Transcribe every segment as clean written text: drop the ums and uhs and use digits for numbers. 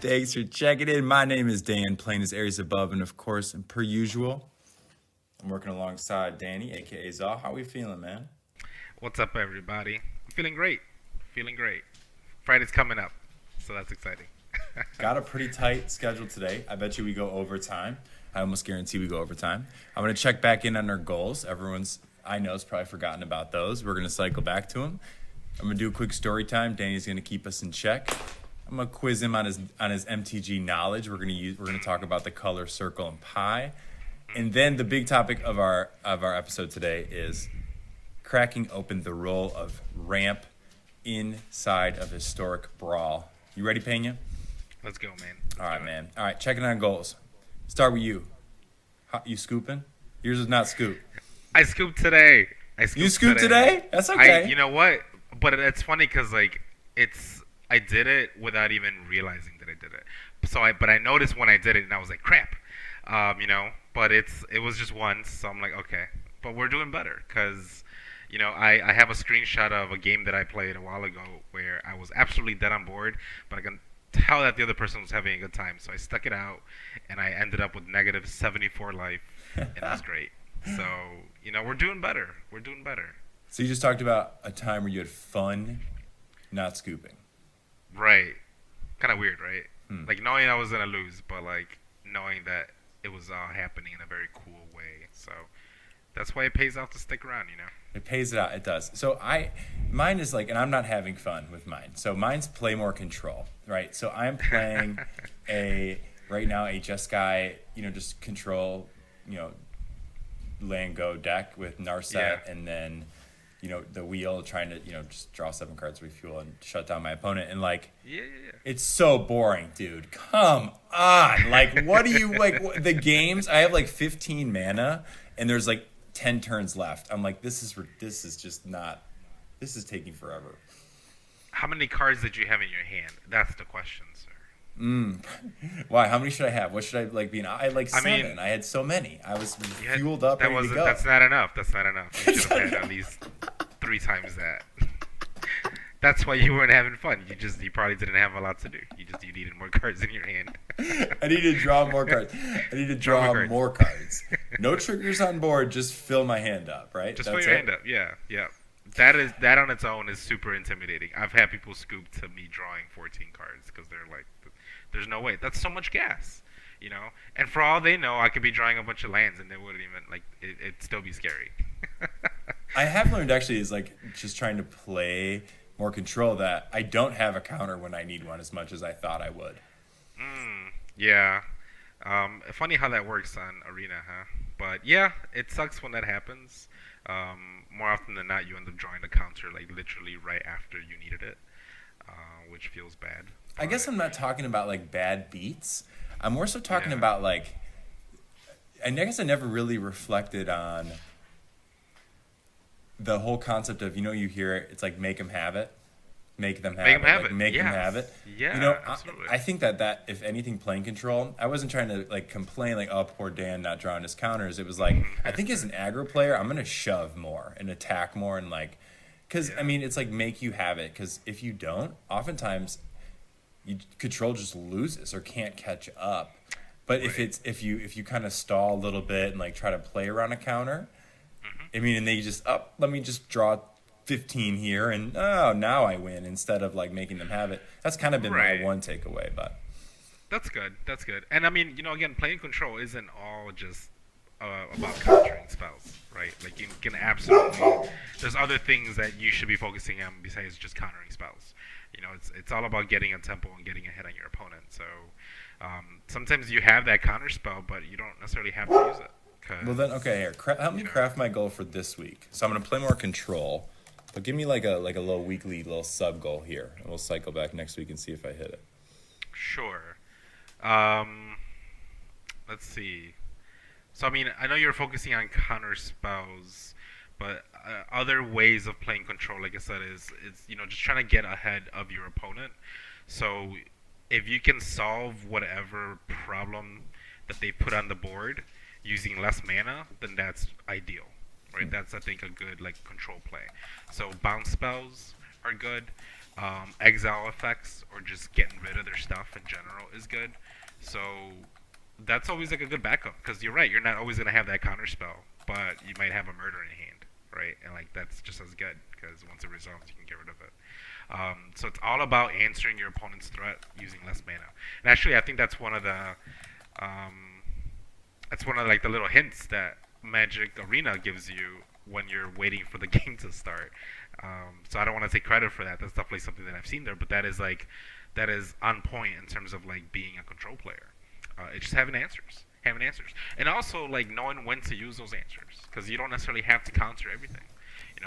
Thanks for checking in. My name is Dan, playing as Aries Above, and of course, per usual, I'm working alongside Danny, aka Zaw. How we feeling, man? What's up, everybody? I'm feeling great. Feeling great. Friday's coming up, so that's exciting. Got a pretty tight schedule today. I bet you we go overtime. I almost guarantee we go overtime. I'm gonna check back in on our goals. Everyone's, I know, has probably forgotten about those. We're gonna cycle back to them. I'm gonna do a quick story time. Danny's gonna keep us in check. I'm gonna quiz him on his MTG knowledge. We're gonna talk about the color circle and pie, and then the big topic of our episode today is cracking open the role of ramp inside of historic Brawl. You ready, Pena? Let's go, man. All right, man. All right, checking on goals. Start with you. You scooping? Yours is not scoop. I scooped today. You scooped today? That's okay. You know what? But it's funny because I did it without even realizing that I did it. But I noticed when I did it, and I was like, crap. But it was just once, so I'm like, okay. But we're doing better because, I have a screenshot of a game that I played a while ago where I was absolutely dead on board, but I can tell that the other person was having a good time. So I stuck it out, and I ended up with negative 74 life, and it was great. So, we're doing better. We're doing better. So you just talked about a time where you had fun not scooping. Right. Kind of weird, right? Like, knowing I was going to lose, but, knowing that it was all happening in a very cool way. So that's why it pays off to stick around, It pays it out. It does. So mine is and I'm not having fun with mine. So mine's play more control, right? So I'm playing right now a Just Guy, just control, land go deck with Narset and then, the wheel trying to, just draw 7 cards, refuel, and shut down my opponent. And it's so boring, dude. Come on. What do you the games? I have 15 mana, and there's 10 turns left. I'm like, this is just not. This is taking forever. How many cards did you have in your hand? That's the question, sir. Why? How many should I have? What should I be in? I had 7. I had so many. I was fueled up, ready to go. That's not enough. That's not enough. You should have had at least 3 times that. That's why you weren't having fun. You probably didn't have a lot to do. You needed more cards in your hand. I need to draw more cards. I need to draw more cards. No triggers on board. Just fill my hand up, right? Just fill your hand up. Yeah. That on its own is super intimidating. I've had people scoop to me drawing 14 cards because they're like, there's no way. That's so much gas, And for all they know, I could be drawing a bunch of lands and they wouldn't even it'd still be scary. I have learned actually is just trying to play more control that I don't have a counter when I need one as much as I thought I would. Yeah. Funny how that works on Arena, huh? But yeah, it sucks when that happens. More often than not, you end up drawing the counter literally right after you needed it, which feels bad. I guess I'm not talking about bad beats. I'm more so talking about I guess I never really reflected on the whole concept of you hear it, it's make them have it, make them have it, make them have it. Yeah, absolutely. I think that if anything, playing control. I wasn't trying to complain oh, poor Dan not drawing his counters. It was I think as an aggro player, I'm gonna shove more and attack more and because it's make you have it, because if you don't, oftentimes control just loses or can't catch up. But if you kind of stall a little bit and try to play around a counter. And they just let me just draw 15 here, and now I win instead of making them have it. That's kind of been my one takeaway, but that's good. And again, playing control isn't all just about countering spells, right? You can absolutely. There's other things that you should be focusing on besides just countering spells. It's all about getting a tempo and getting ahead on your opponent. So sometimes you have that counter spell, but you don't necessarily have to use it. Well then, okay, here, help me craft my goal for this week. So I'm gonna play more control, but give me a little weekly little sub goal here, and we'll cycle back next week and see if I hit it. Sure. Let's see. So I know you're focusing on counter spells, but other ways of playing control, like I said, is just trying to get ahead of your opponent. So if you can solve whatever problem that they put on the board using less mana, then that's ideal, right? That's, I think, a good control play. So bounce spells, are good. Exile effects or just getting rid of their stuff in general is good. So that's always like a good backup because you're right. You're not always gonna have that counter spell, but you might have a murder in hand, right? And like that's just as good because once it resolves, you can get rid of it. So it's all about answering your opponent's threat using less mana. And actually, I think um, that's one of like the little hints that Magic Arena gives you when you're waiting for the game to start. So I don't want to take credit for that. That's definitely something that I've seen there, but that is on point in terms of like being a control player. It's just having answers, and also like knowing when to use those answers because you don't necessarily have to counter everything.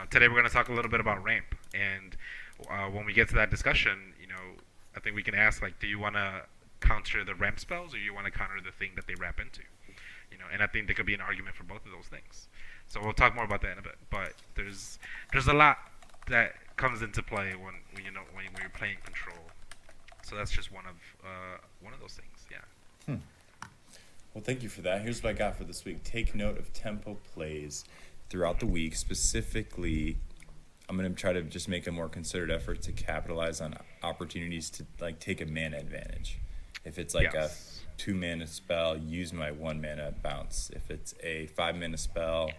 Today we're going to talk a little bit about ramp, and when we get to that discussion, I think we can ask like, do you want to counter the ramp spells or you want to counter the thing that they wrap into? And I think there could be an argument for both of those things. So we'll talk more about that in a bit. But there's a lot that comes into play when you're playing control. So that's just one of those things. Yeah. Well, thank you for that. Here's what I got for this week. Take note of tempo plays throughout the week. Specifically, I'm going to try to just make a more considered effort to capitalize on opportunities to like take a mana advantage. If it's like a 2-mana spell, use my 1-mana bounce. If it's a 5-mana spell,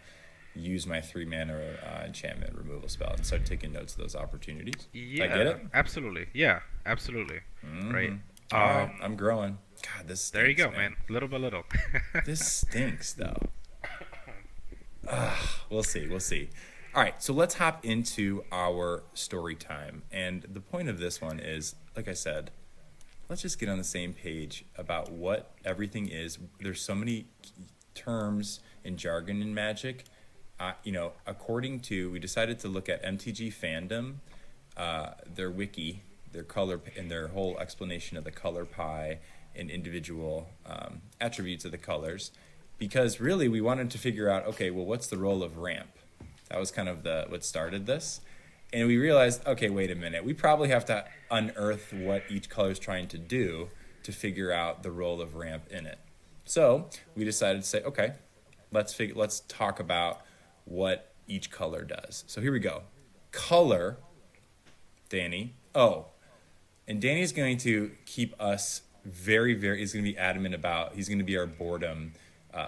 use my 3-mana enchantment removal spell and start taking notes of those opportunities. Yeah, Did I get it? Absolutely. Yeah, absolutely. Mm-hmm. Right. All right, I'm growing. God, this stinks, there you go, man. Little by little. This stinks, though. We'll see. All right, so let's hop into our story time. And the point of this one is, like I said, let's just get on the same page about what everything is. There's so many terms and jargon in Magic. We decided to look at MTG Fandom, their wiki, their color, and their whole explanation of the color pie and individual attributes of the colors, because really we wanted to figure out, okay, well, what's the role of ramp? That was kind of what started this. And we realized, okay, wait a minute. We probably have to unearth what each color is trying to do to figure out the role of ramp in it. So we decided to say, okay, let's talk about what each color does. So here we go. Color, Danny. Oh, and Danny's going to keep us very, very, he's going to be adamant about, he's going to be our boredom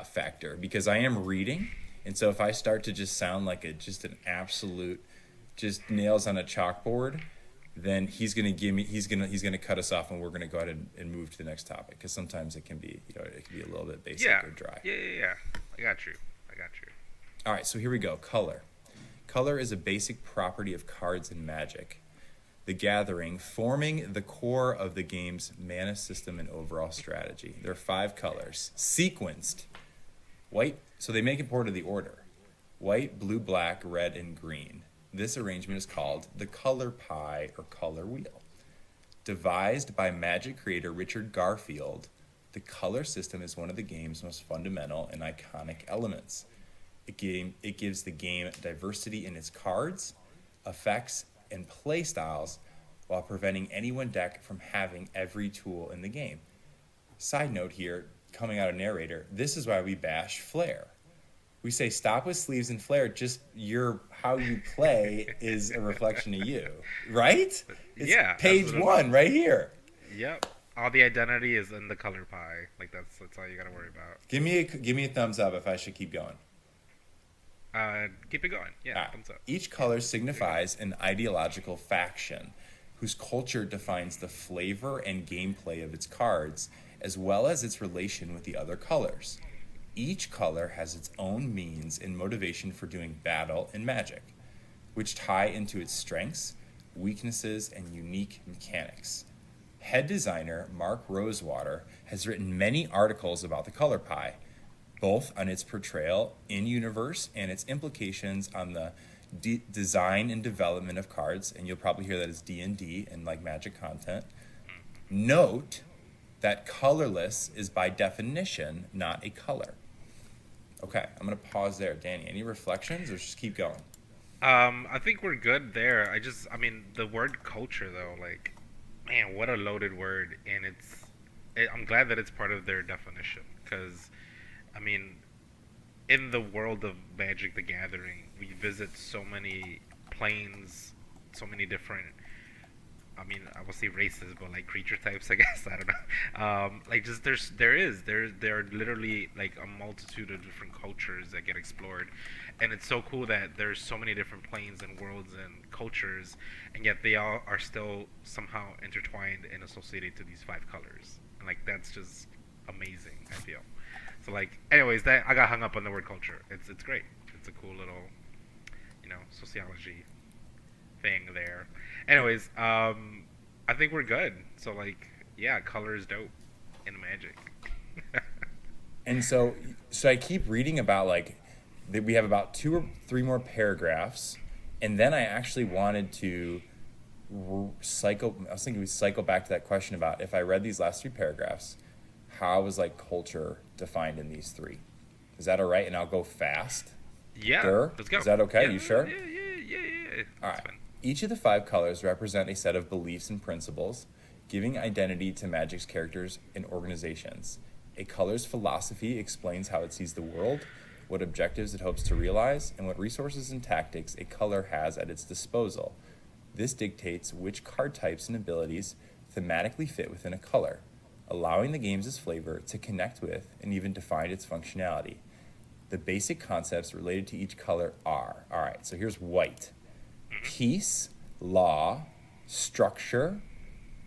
factor, because I am reading. And so if I start to just sound like just an absolute, just nails on a chalkboard, then he's going to cut us off, and we're going to go ahead and move to the next topic, because sometimes it can be a little bit basic or dry. Yeah. I got you. All right, so here we go. Color. Color is a basic property of cards in Magic the Gathering, forming the core of the game's mana system and overall strategy. There are 5 colors, sequenced. White, so they make it part of the order. White, blue, black, red, and green. This arrangement is called the color pie or color wheel. Devised by Magic creator Richard Garfield, the color system is one of the game's most fundamental and iconic elements. It gives the game diversity in its cards, effects, and play styles, while preventing any one deck from having every tool in the game. Side note here, coming out of narrator, this is why we bash flair. We say stop with sleeves and flair, just how you play is a reflection of you, right? It's page absolutely. 1 right here. Yep. All the identity is in the color pie. Like that's all you got to worry about. Give me a thumbs up if I should keep going. Keep it going. Yeah, thumbs up. Each color signifies an ideological faction whose culture defines the flavor and gameplay of its cards, as well as its relation with the other colors. Each color has its own means and motivation for doing battle in Magic, which tie into its strengths, weaknesses, and unique mechanics. Head designer Mark Rosewater has written many articles about the color pie, both on its portrayal in universe and its implications on the design and development of cards, and you'll probably hear that as D&D and like Magic content. Note that colorless is by definition not a color. Okay, I'm going to pause there. Danny, any reflections or just keep going? I think we're good there. The word culture though, like, man, what a loaded word, and I'm glad that it's part of their definition, because in the world of Magic the Gathering, we visit so many planes, so many different. I mean, I would say races, but like creature types, I guess. I don't know. Like just there are literally like a multitude of different cultures that get explored, and it's so cool that there's so many different planes and worlds and cultures, and yet they all are still somehow intertwined and associated to these 5 colors. And like that's just amazing. I feel. So like, anyways, that I got hung up on the word culture. It's great. It's a cool little, sociology thing there. Anyways, I think we're good. So like, yeah, color is dope in Magic. And so I keep reading about like that we have about 2 or 3 more paragraphs, and then I actually wanted to cycle. I was thinking we cycle back to that question about if I read these last 3 paragraphs, how was like culture defined in these 3? Is that all right? And I'll go fast. Yeah, Sure? let's go. Is that okay? Yeah, You sure? Yeah. All right. Each of the 5 colors represent a set of beliefs and principles, giving identity to Magic's characters and organizations. A color's philosophy explains how it sees the world, what objectives it hopes to realize, and what resources and tactics a color has at its disposal. This dictates which card types and abilities thematically fit within a color, allowing the game's flavor to connect with and even define its functionality. The basic concepts related to each color are, all right, so here's white. Peace, law, structure,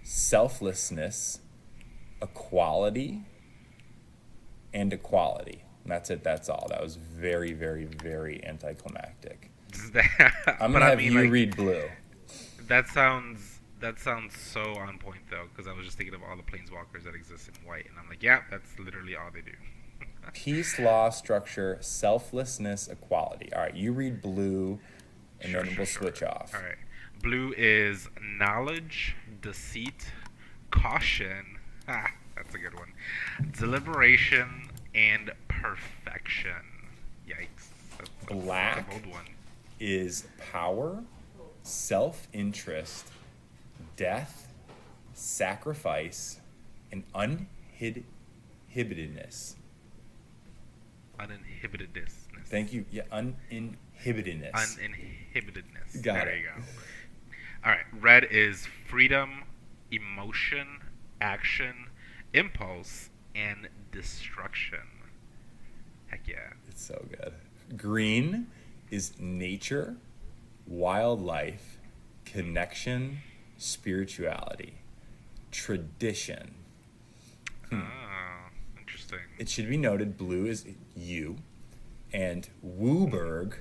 selflessness, equality, and equality. And that's it, that's all. That was very, very, very anticlimactic. I'm going to have you read blue. That sounds so on point, though, because I was just thinking of all the planeswalkers that exist in white, and I'm like, yeah, that's literally all they do. Peace, law, structure, selflessness, equality. All right, you read blue, and then we'll switch off. All right. Blue is knowledge, deceit, caution. That's a good one. Deliberation and perfection. Yikes. That's Black a bold one. is power, self-interest, death, sacrifice, and uninhibitedness. Uninhibitedness. Thank you. Yeah, uninhibitedness. Uninhibitedness. Got there it. you go. All right. Red is freedom, emotion, action, impulse, and destruction. Heck yeah. It's so good. Green is nature, wildlife, connection, spirituality, tradition. Interesting. It should be noted blue is you, and Wooburg,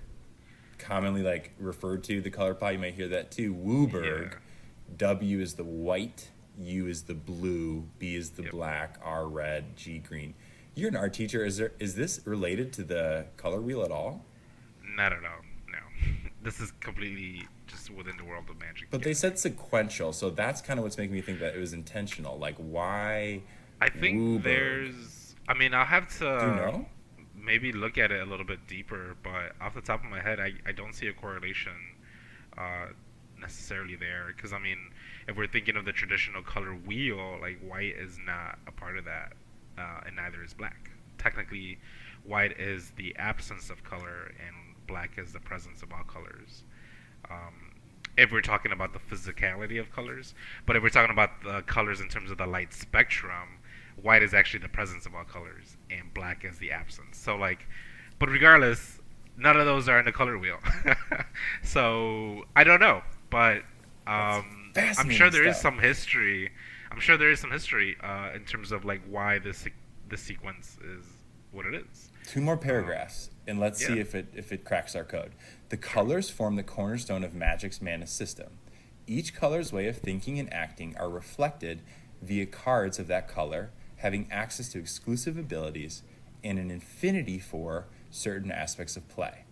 commonly like referred to the color pie, you may hear that too. Wooburg, Yeah. W is the white, U is the blue, B is the black, R red, G green. You're an art teacher. Is this related to the color wheel at all? Not at all. No. This is completely just within the world of Magic. But they said sequential, so that's kind of what's making me think that it was intentional. Like, why? I think Wooburg? there's. I mean, I'll have to. Do you know? Maybe look at it a little bit deeper, but off the top of my head, I don't see a correlation necessarily there. Because, I mean, if we're thinking of the traditional color wheel, like, white is not a part of that, and neither is black. Technically, white is the absence of color, and black is the presence of all colors. If we're talking about the physicality of colors, but if we're talking about the colors in terms of the light spectrum, white is actually the presence of all colors, and black is the absence. So, like, but regardless, none of those are in the color wheel. So, I don't know, but I'm sure there is some history. I'm sure there is some history in terms of like why this sequence is what it is. 2 more paragraphs, and let's see if it cracks our code. The colors form the cornerstone of Magic's mana system. Each color's way of thinking and acting are reflected via cards of that color, having access to exclusive abilities and an affinity for certain aspects of play.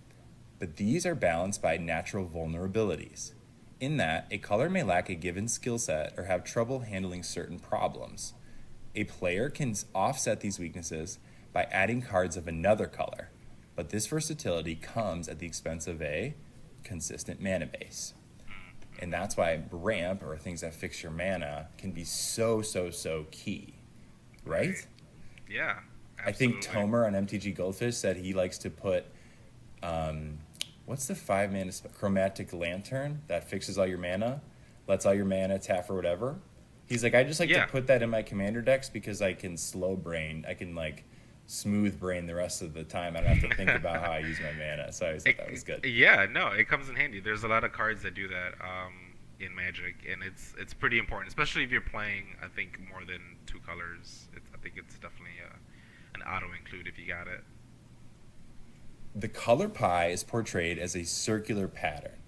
But these are balanced by natural vulnerabilities, in that a color may lack a given skill set or have trouble handling certain problems. A player can offset these weaknesses by adding cards of another color, but this versatility comes at the expense of a consistent mana base. And that's why ramp, or things that fix your mana, can be so key, right? Yeah, absolutely. I think Tomer on MTG Goldfish said he likes to put what's the 5 mana chromatic lantern that fixes all your mana, lets all your mana tap or whatever. He's like, I just like Yeah. to put that in my commander decks because I can slow brain. I can like smooth brain the rest of the time. I don't have to think about how I use my mana. So I always thought that was good. Yeah, no, it comes in handy. There's a lot of cards that do that in Magic, and it's pretty important, especially if you're playing. I think more than two colors. I think it's definitely an auto include if you got it. The color pie is portrayed as a circular pattern,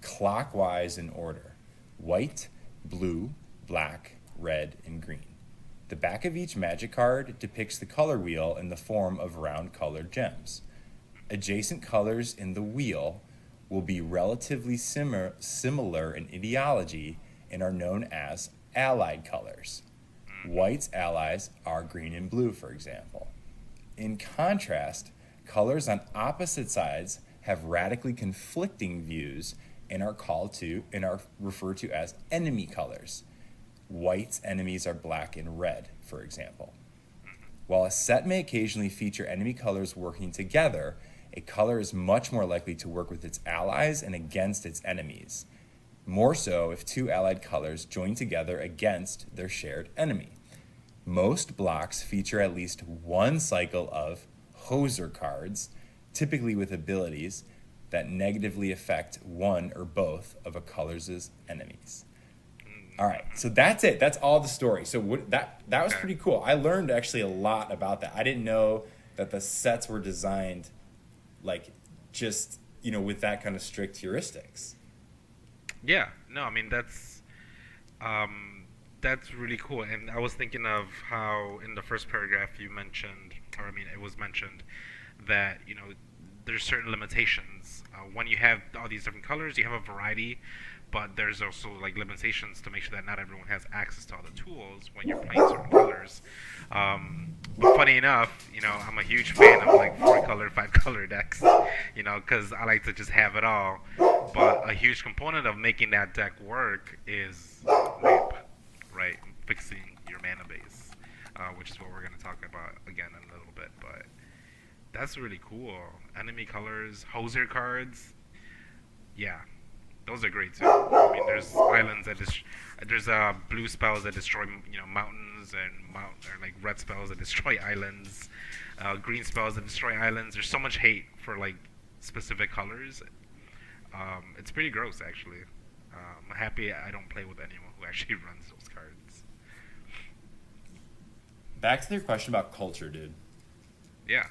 clockwise in order: white, blue, black, red, and green. The back of each Magic card depicts the color wheel in the form of round colored gems. Adjacent colors in the wheel will be relatively similar in ideology and are known as allied colors. White's allies are green and blue, for example. In contrast, colors on opposite sides have radically conflicting views and are referred to as enemy colors. White's enemies are black and red, for example. While a set may occasionally feature enemy colors working together, a color is much more likely to work with its allies and against its enemies. More so if two allied colors join together against their shared enemy. Most blocks feature at least one cycle of hoser cards, typically with abilities that negatively affect one or both of a color's enemies. All right, so that's it. That's all the story. So that was pretty cool. I learned actually a lot about that. I didn't know that the sets were designed like just, with that kind of strict heuristics. Yeah, no, I mean that's really cool. And I was thinking of how in the first paragraph you mentioned, or I mean, it was mentioned that there's certain limitations. When you have all these different colors, you have a variety, but there's also like limitations to make sure that not everyone has access to all the tools when you're playing certain colors. But funny enough, I'm a huge fan of like 4-color, 5-color decks, because I like to just have it all. But a huge component of making that deck work is rape, right? Fixing your mana base, which is what we're going to talk about again in a little bit. But that's really cool. Enemy colors, hoser cards, yeah. Those are great too. I mean, there's islands there's blue spells that destroy mountains and or like red spells that destroy islands, green spells that destroy islands. There's so much hate for like specific colors. It's pretty gross actually. I'm happy I don't play with anyone who actually runs those cards. Back to your question about culture, dude. Yeah.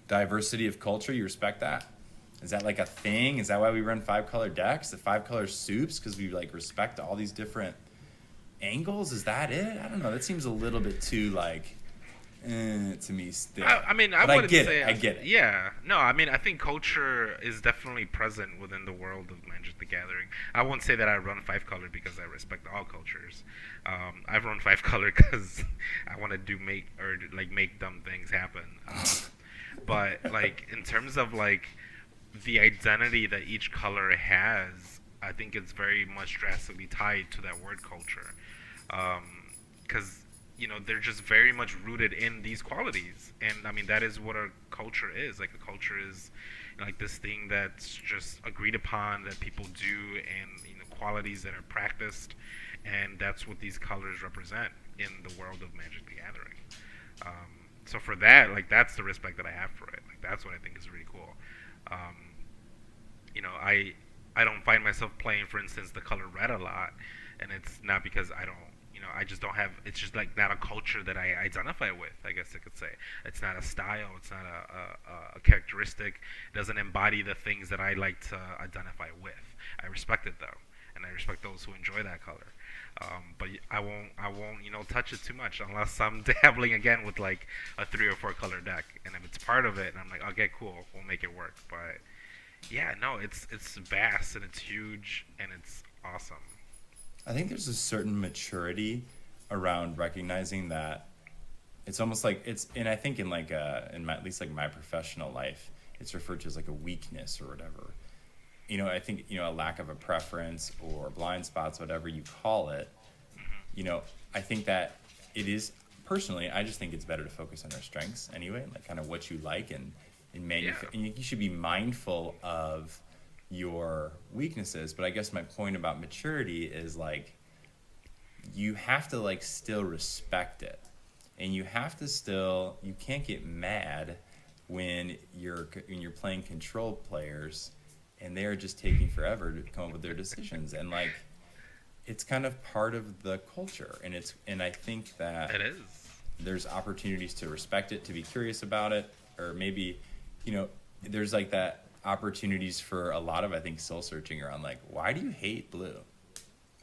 Diversity of culture, you respect that? Is that like a thing? Is that why we run 5-color decks? The 5-color soups? Because we like respect all these different angles? Is that it? I don't know. That seems a little bit too like to me still. I mean, but I wouldn't get say it. I get it. Yeah, no, I mean, I think culture is definitely present within the world of Magic the Gathering. I won't say that I run 5-color because I respect all cultures. I've run 5-color because I want to make dumb things happen. But like in terms of like the identity that each color has, I think it's very much drastically tied to that word culture, because they're just very much rooted in these qualities. And I mean, that is what a culture is. Like a culture is like this thing that's just agreed upon that people do, and qualities that are practiced, and that's what these colors represent in the world of Magic the Gathering. So for that, like, that's the respect that I have for it. Like, that's what I think is really cool. I don't find myself playing, for instance, the color red a lot, and it's not because I don't, I just don't have. It's just like not a culture that I identify with, I guess I could say. It's not a style. It's not a characteristic. It doesn't embody the things that I like to identify with. I respect it though, and I respect those who enjoy that color. But I won't, touch it too much unless I'm dabbling again with like a 3 or 4 color deck, and if it's part of it, and I'm like, okay, cool, we'll make it work. But yeah, no, it's vast and it's huge and it's awesome. I think there's a certain maturity around recognizing that it's almost like and I think in like at least like my professional life, it's referred to as like a weakness or whatever. I think, a lack of a preference or blind spots, whatever you call it, I think that it is, personally, I just think it's better to focus on our strengths anyway, like kind of what you like and and Yeah. and you should be mindful of your weaknesses. But I guess my point about maturity is like you have to like still respect it, and you have to still, you can't get mad when you're playing control players and they're just taking forever to come up with their decisions, and like it's kind of part of the culture, and I think that It is. there's opportunities to respect it, to be curious about it, or maybe, there's like that opportunities for a lot of, I think, soul searching around like, why do you hate blue?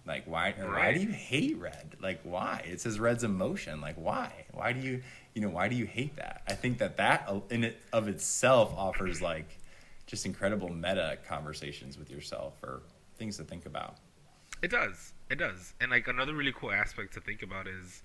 Like, why Right. do you hate red? Like, why? It says red's emotion. Like, why? Why do you hate that? I think that in it of itself offers like just incredible meta conversations with yourself, or things to think about. It does. It does. And like another really cool aspect to think about is,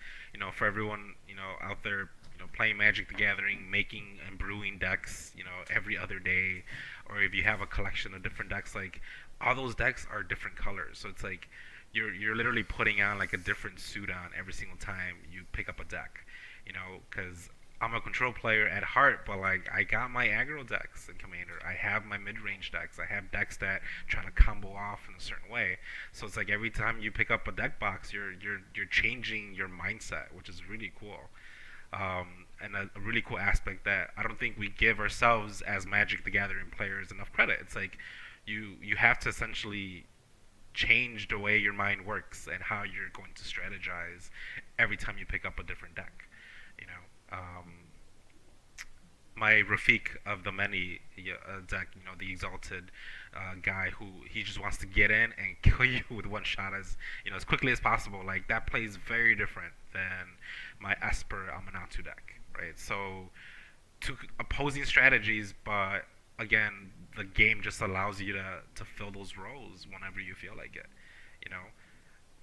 for everyone, out there, playing Magic the Gathering, making and brewing decks, every other day, or if you have a collection of different decks, like all those decks are different colors. So it's like you're literally putting on like a different suit on every single time you pick up a deck, because I'm a control player at heart, but like I got my aggro decks in Commander. I have my mid-range decks. I have decks that try to combo off in a certain way. So it's like every time you pick up a deck box, you're changing your mindset, which is really cool. And a really cool aspect that I don't think we give ourselves as Magic the Gathering players enough credit. It's like you have to essentially change the way your mind works and how you're going to strategize every time you pick up a different deck. My Rafik of the Many deck, the Exalted guy who he just wants to get in and kill you with one shot as quickly as possible. Like that plays very different than my Esper Amanatu deck, right? So two opposing strategies, but again, the game just allows you to fill those roles whenever you feel like it, you know.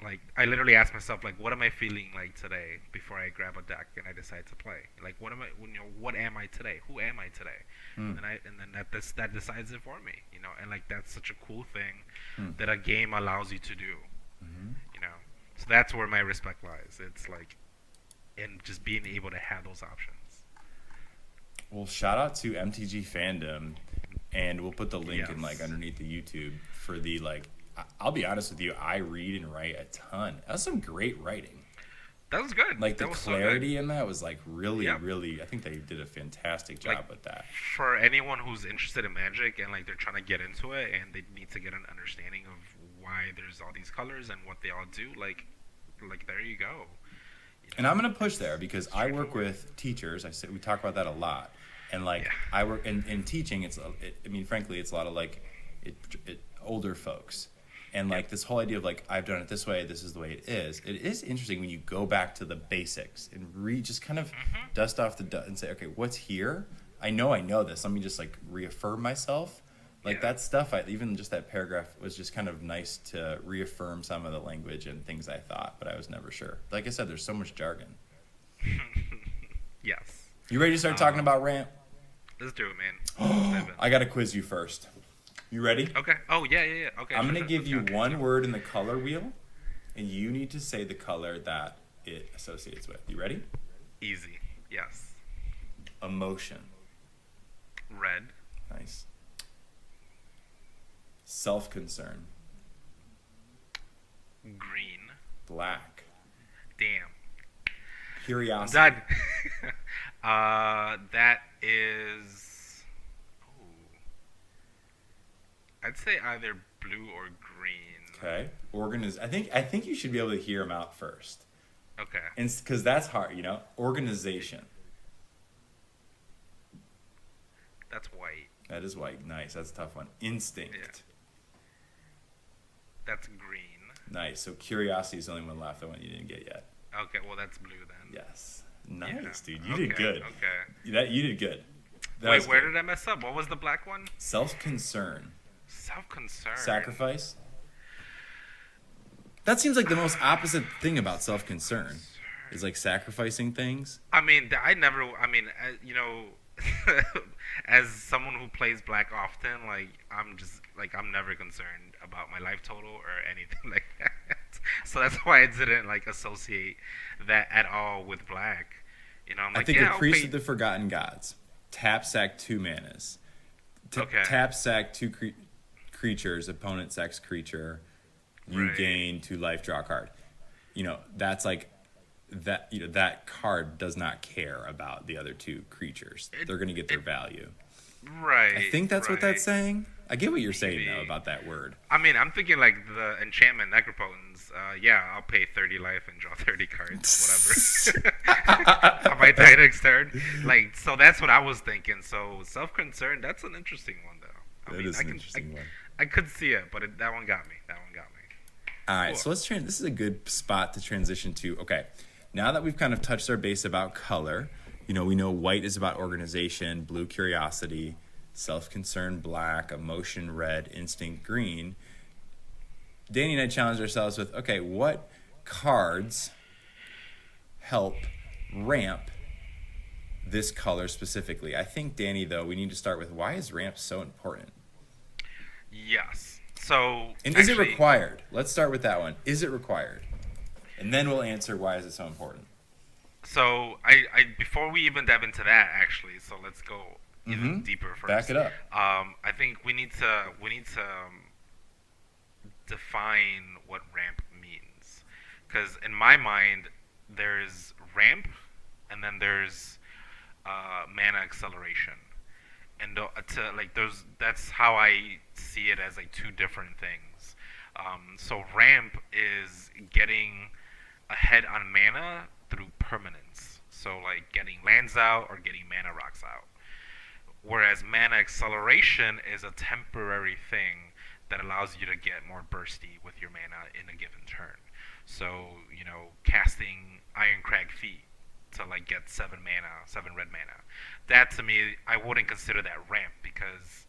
Like I literally ask myself, like, what am I feeling like today before I grab a deck and I decide to play? Like, what am I today? Who am I today? And then that decides it for me, And like that's such a cool thing that a game allows you to do, So that's where my respect lies. It's like in just being able to have those options. Well, shout out to MTG Fandom, and we'll put the link in like Yes. underneath the YouTube for the like. I'll be honest with you, I read and write a ton. That's some great writing. That was good. Like that the was clarity in that was like really, Yep. really. I think they did a fantastic job Like, with that. for anyone who's interested in Magic and like they're trying to get into it and they need to get an understanding of why there's all these colors and what they all do, like there you go. And I'm gonna push there because I work with teachers. We talk about that a lot, and like Yeah. I work in teaching. Frankly, it's a lot of like older folks, and like this whole idea of like I've done it this way. This is the way it is. It is interesting when you go back to the basics and just kind of dust off the dust and say, okay, what's here? I know this. Let me just like reaffirm myself. Like Yeah. that stuff, even just that paragraph was just kind of nice to reaffirm some of the language and things I thought, but I was never sure. Like I said, there's so much jargon. Yes. You ready to start talking about rant? Let's do it, man. Let's dive in. I got to quiz you first. You ready? Okay. Oh, yeah. Okay. I'm sure, going to give sure. you Okay. one word in the color wheel, and you need to say the color that it associates with. You ready? Easy. Yes. Emotion. Red. Nice. Self-concern. Green. Black. Damn. Curiosity. Done. That is. Oh. I'd say either blue or green. Okay. I think you should be able to hear them out first. Okay. And because that's hard, Organization. That's white. That is white. Nice. That's a tough one. Instinct. Yeah. That's green. Nice. So curiosity is the only one left. The one you didn't get yet. Okay, well that's blue then. Yes. Nice, Yeah. dude. You did good. Okay. You did good. That Wait, was where good. did I mess up? What was the black one? Self-concern. Self-concern. Sacrifice. That seems like the most opposite thing about self-concern is like sacrificing things. I mean, as someone who plays black often, like I'm never concerned about my life total or anything like that. So that's why I didn't like associate that at all with black. I'm like, I think yeah, a I'll priest pay- of the forgotten gods. tap sack 2 manas. Okay. Tap sack 2 creatures, opponent sacks creature, you Right. gain 2 life, draw a card. That's like that. That card does not care about the other 2 creatures. They're going to get their value. Right. I think that's what that's saying. I get what you're saying Maybe. though about that word. I mean, I'm thinking like the enchantment Necropotence. I'll pay 30 life and draw 30 cards, whatever. On my Titanic's turn. Like, so that's what I was thinking. So self-concern, that's an interesting one though. That is an interesting one. I could see it, but that one got me. All right, Cool. so let's this is a good spot to transition to. Okay, now that we've kind of touched our base about color, we know white is about organization, blue curiosity, self-concern black, emotion red, instinct green. Danny and I challenged ourselves with, okay, what cards help ramp this color specifically? I think, Danny, though, we need to start with why is ramp so important? Yes. So, and is it required? Let's start with that one. Is it required? And then we'll answer why is it so important. So I before we even dive into that, actually, so let's go even deeper first. Back it up. I think we need to define what ramp means, because in my mind there's ramp, and then there's mana acceleration, and that's how I see it as like 2 different things. So ramp is getting ahead on mana through permanence, so like getting lands out or getting mana rocks out, whereas mana acceleration is a temporary thing that allows you to get more bursty with your mana in a given turn. So casting Ironcrag Feet to like get 7 red mana, that to me I wouldn't consider that ramp, because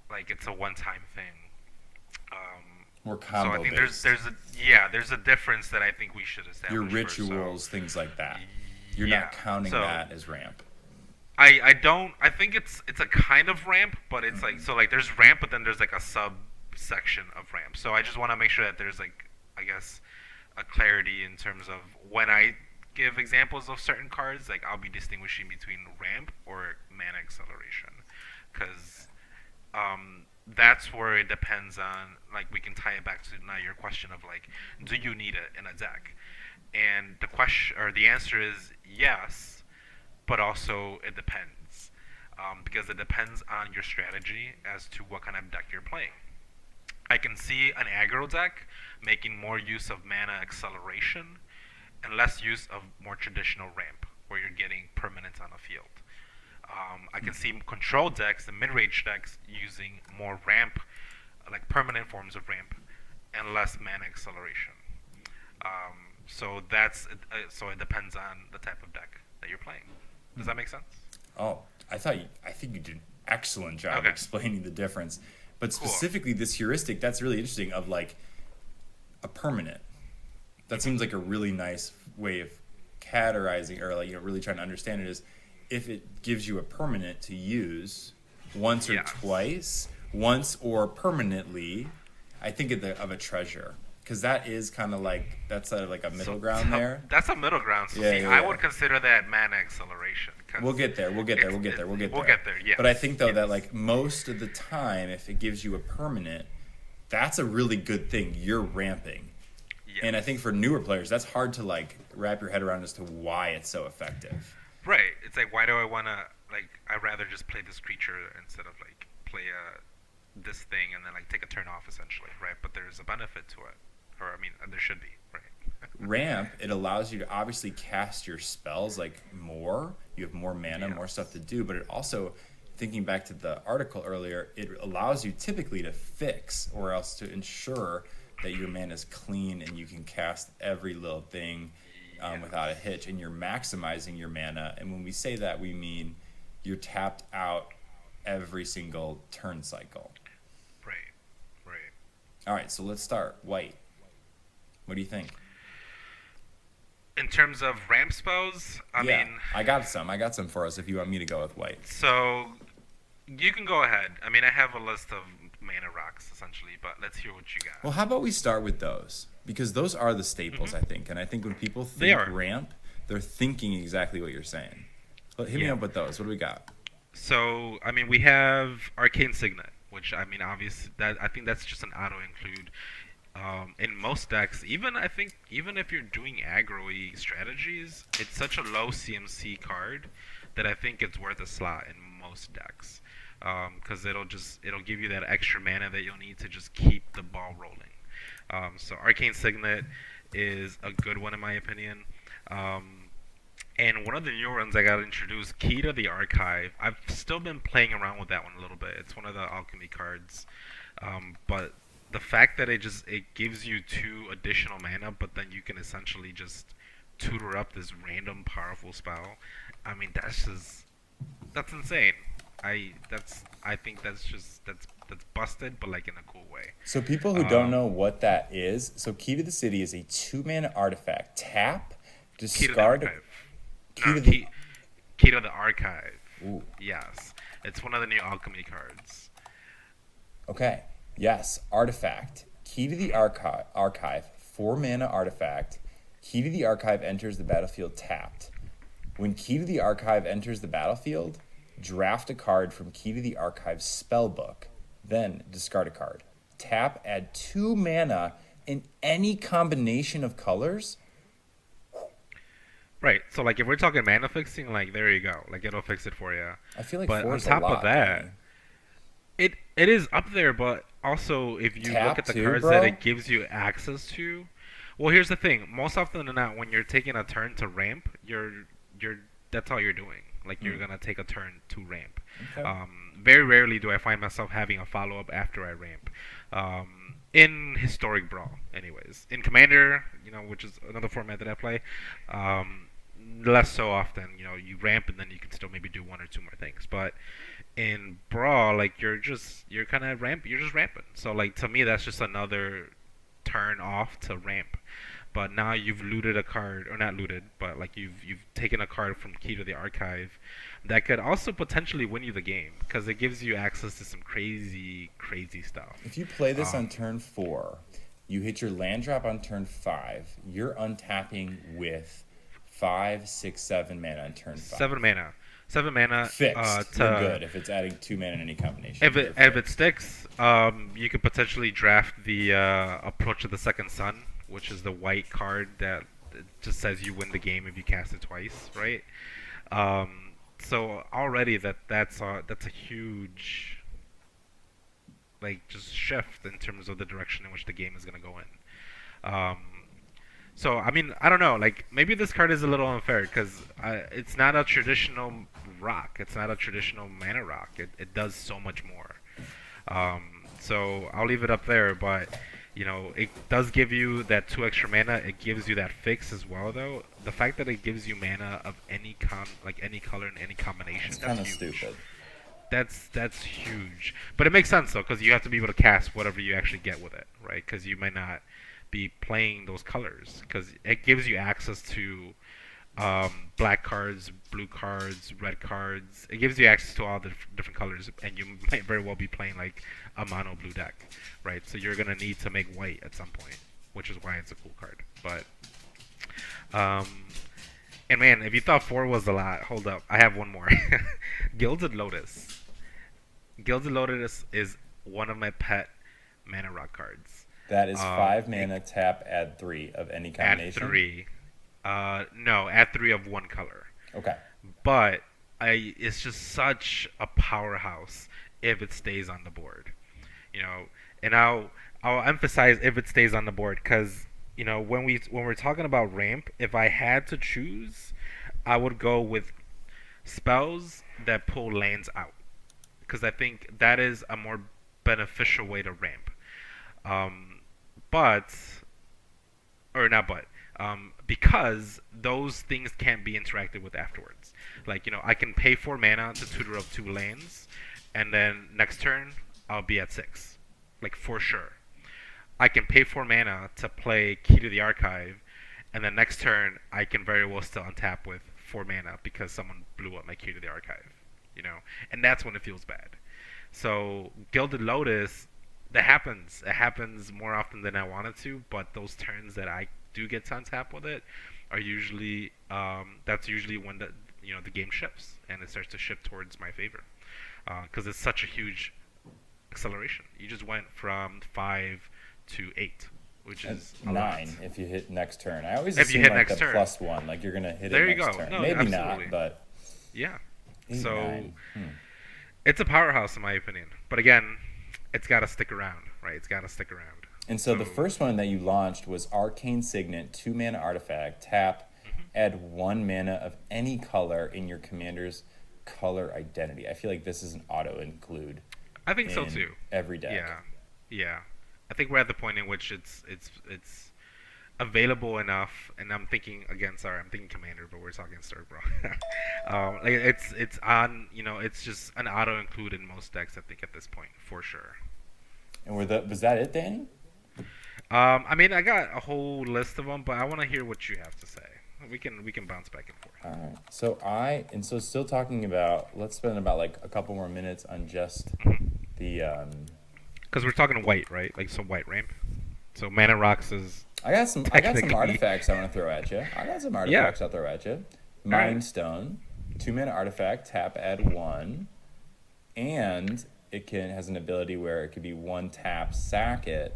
like it's a one-time thing. More combo so I think based. there's a difference that I think we should establish. Your rituals, things like that. You're not counting that as ramp. I don't. I think it's a kind of ramp, but it's like, so like there's ramp, but then there's like a subsection of ramp. So I just want to make sure that there's like, I guess, a clarity in terms of when I give examples of certain cards, like I'll be distinguishing between ramp or mana acceleration, because that's where it depends on, like, we can tie it back to now your question of like, do you need it in a deck? And the question, or the answer is yes, but also it depends, because it depends on your strategy as to what kind of deck you're playing. I can see an aggro deck making more use of mana acceleration and less use of more traditional ramp, where you're getting permanence on a field. I can see control decks and mid-range decks using more ramp, like permanent forms of ramp, and less mana acceleration. So it depends on the type of deck that you're playing. Does that make sense? Oh, I think you did an excellent job explaining the difference. But specifically this heuristic, that's really interesting, of like a permanent. That seems like a really nice way of categorizing, or like, really trying to understand it, is if it gives you a permanent to use once or twice, once or permanently, I think of a treasure. Because that is kind of like, that's like a middle ground there. That's a middle ground. So I would consider that mana acceleration. We'll get there, yeah. But I think, though, that like most of the time, if it gives you a permanent, that's a really good thing. You're ramping. Yes. And I think for newer players, that's hard to like wrap your head around as to why it's so effective. Right. It's like, why do I want to, like, I'd rather just play this creature instead of like play this thing and then like take a turn off, essentially, right? But there's a benefit to it. Or, I mean, there should be, right? Ramp, it allows you to obviously cast your spells like more. You have more mana, more stuff to do. But it also, thinking back to the article earlier, it allows you typically to fix, or else to ensure that your mana is clean and you can cast every little thing without a hitch. And you're maximizing your mana. And when we say that, we mean you're tapped out every single turn cycle. Right. All right, so let's start. White. What do you think? In terms of ramp spells, I mean, I got some for us if you want me to go with white. So you can go ahead. I mean, I have a list of mana rocks, essentially, but let's hear what you got. Well, how about we start with those? Because those are the staples, I think. And I think when people think ramp, they're thinking exactly what you're saying. Hit me up with those. What do we got? So I mean, we have Arcane Cygnet, which I mean, obviously that I think that's just an auto include in most decks. Even I think even if you're doing aggro-y strategies, it's such a low CMC card that I think it's worth a slot in most decks. Because it'll give you that extra mana that you'll need to just keep the ball rolling. So Arcane Signet is a good one in my opinion. Um, and one of the new ones I got introduced, Key to the Archive. I've still been playing around with that one a little bit. It's one of the alchemy cards, but the fact that it gives you two additional mana, but then you can essentially just tutor up this random powerful spell. I mean, that's insane. I think that's busted, but like in a cool way. So people who don't know what that is, so Key to the City is a 2 mana artifact. Tap, Key to the discard. archive. Key No, to the. key to the archive. Ooh. Yes, it's one of the new alchemy cards. Okay. Yes. Artifact. Key to the archive. 4 mana artifact. Key to the archive enters the battlefield tapped. When Key to the archive enters the battlefield, draft a card from Key to the archive spellbook. Then discard a card. Tap. Add 2 mana in any combination of colors. Right. So like if we're talking mana fixing, like there you go. Like it'll fix it for you. I feel like But four on is a top lot. of that, it is up there. But also if you Tap look at the too, cards bro? that it gives you access to, well, here's the thing. Most often than not, when you're taking a turn to ramp, you're that's all you're doing. Like you're gonna take a turn to ramp. Okay. Very rarely do I find myself having a follow up after I ramp. In historic brawl, anyways. In commander, which is another format that I play, less so often. You ramp and then you can still maybe do one or two more things. But in brawl, like you're kind of you're just ramping. So like to me, that's just another turn off to ramp. But now you've looted a card, or not looted, but like you've taken a card from Key to the Archive that could also potentially win you the game because it gives you access to some crazy stuff. If you play this on Um, turn 4, you hit your land drop on turn 5, you're untapping with 5, 6, 7 mana on turn 5. 7 mana, 7 mana. Fixed. You're good if it's adding 2 mana in any combination. If You're it fixed. sticks, you could potentially draft the Approach of the Second Sun, which is the white card that it just says you win the game if you cast it twice, right? So already that's a huge like just shift in terms of the direction in which the game is gonna go in. So I mean I don't know, like maybe this card is a little unfair because it's not a traditional rock. It's not a traditional mana rock. It does so much more. So I'll leave it up there, but it does give you that 2 extra mana. It gives you that fix as well, though. The fact that it gives you mana of like any color and any combination, It's kind that's of huge. stupid. That's huge. But it makes sense though, because you have to be able to cast whatever you actually get with it, right? Because you might not be playing those colors, because it gives you access to black cards, blue cards, red cards. It gives you access to all the different colors, and you might very well be playing like a mono blue deck, right? So you're gonna need to make white at some point, which is why it's a cool card. But um, and man, if you thought 4 was a lot, hold up, I have one more. Gilded Lotus. Gilded Lotus is one of my pet mana rock cards. That is Um, 5 mana, tap, add 3 of any add combination. 3. No, add 3 of one color. Okay. But it's just such a powerhouse if it stays on the board, you know. And I'll emphasize if it stays on the board because when we're talking about ramp, if I had to choose, I would go with spells that pull lands out because I think that is a more beneficial way to ramp. Um, but or not but because those things can't be interacted with afterwards. Like I can pay 4 mana to tutor up 2 lanes, and then next turn I'll be at 6, like for sure. I can pay 4 mana to play Key to the Archive, and then next turn I can very well still untap with 4 mana because someone blew up my Key to the Archive, and that's when it feels bad. So Gilded Lotus, that happens. It happens more often than I wanted to, but those turns that I do get to untap with it are usually that's usually when the game shifts and it starts to shift towards my favor, because it's such a huge acceleration. You just went from 5 to 8, which is a 9 lot. if you hit next turn. I always If you assume hit like next the turn. +1, like you're gonna hit There it you next go. turn. No, Maybe absolutely. not, but Yeah. 8, So 9. it's a powerhouse in my opinion. But again, it's got to stick around, right? It's got to stick around. And so the first one that you launched was Arcane Cygnet, 2-mana artifact, tap, add 1 mana of any color in your commander's color identity. I feel like this is an auto include. I think so in too. Every deck. Yeah, yeah. I think we're at the point in which it's available enough, and I'm thinking again. Sorry, I'm thinking Commander, but we're talking Star Brawl. Like it's on. It's just an auto include in most decks. I think at this point for sure. And was that it, Danny? I mean, I got a whole list of them, but I want to hear what you have to say. We can bounce back and forth. All right. So still talking about. Let's spend about like a couple more minutes on just the. Because we're talking white, right? Like some white ramp. So Mana Rocks is. I got some artifacts I want to throw at you. I'll throw at you. Mind Stone, 2-mana artifact, tap, add 1, and it has an ability where it could be 1 tap, sack it,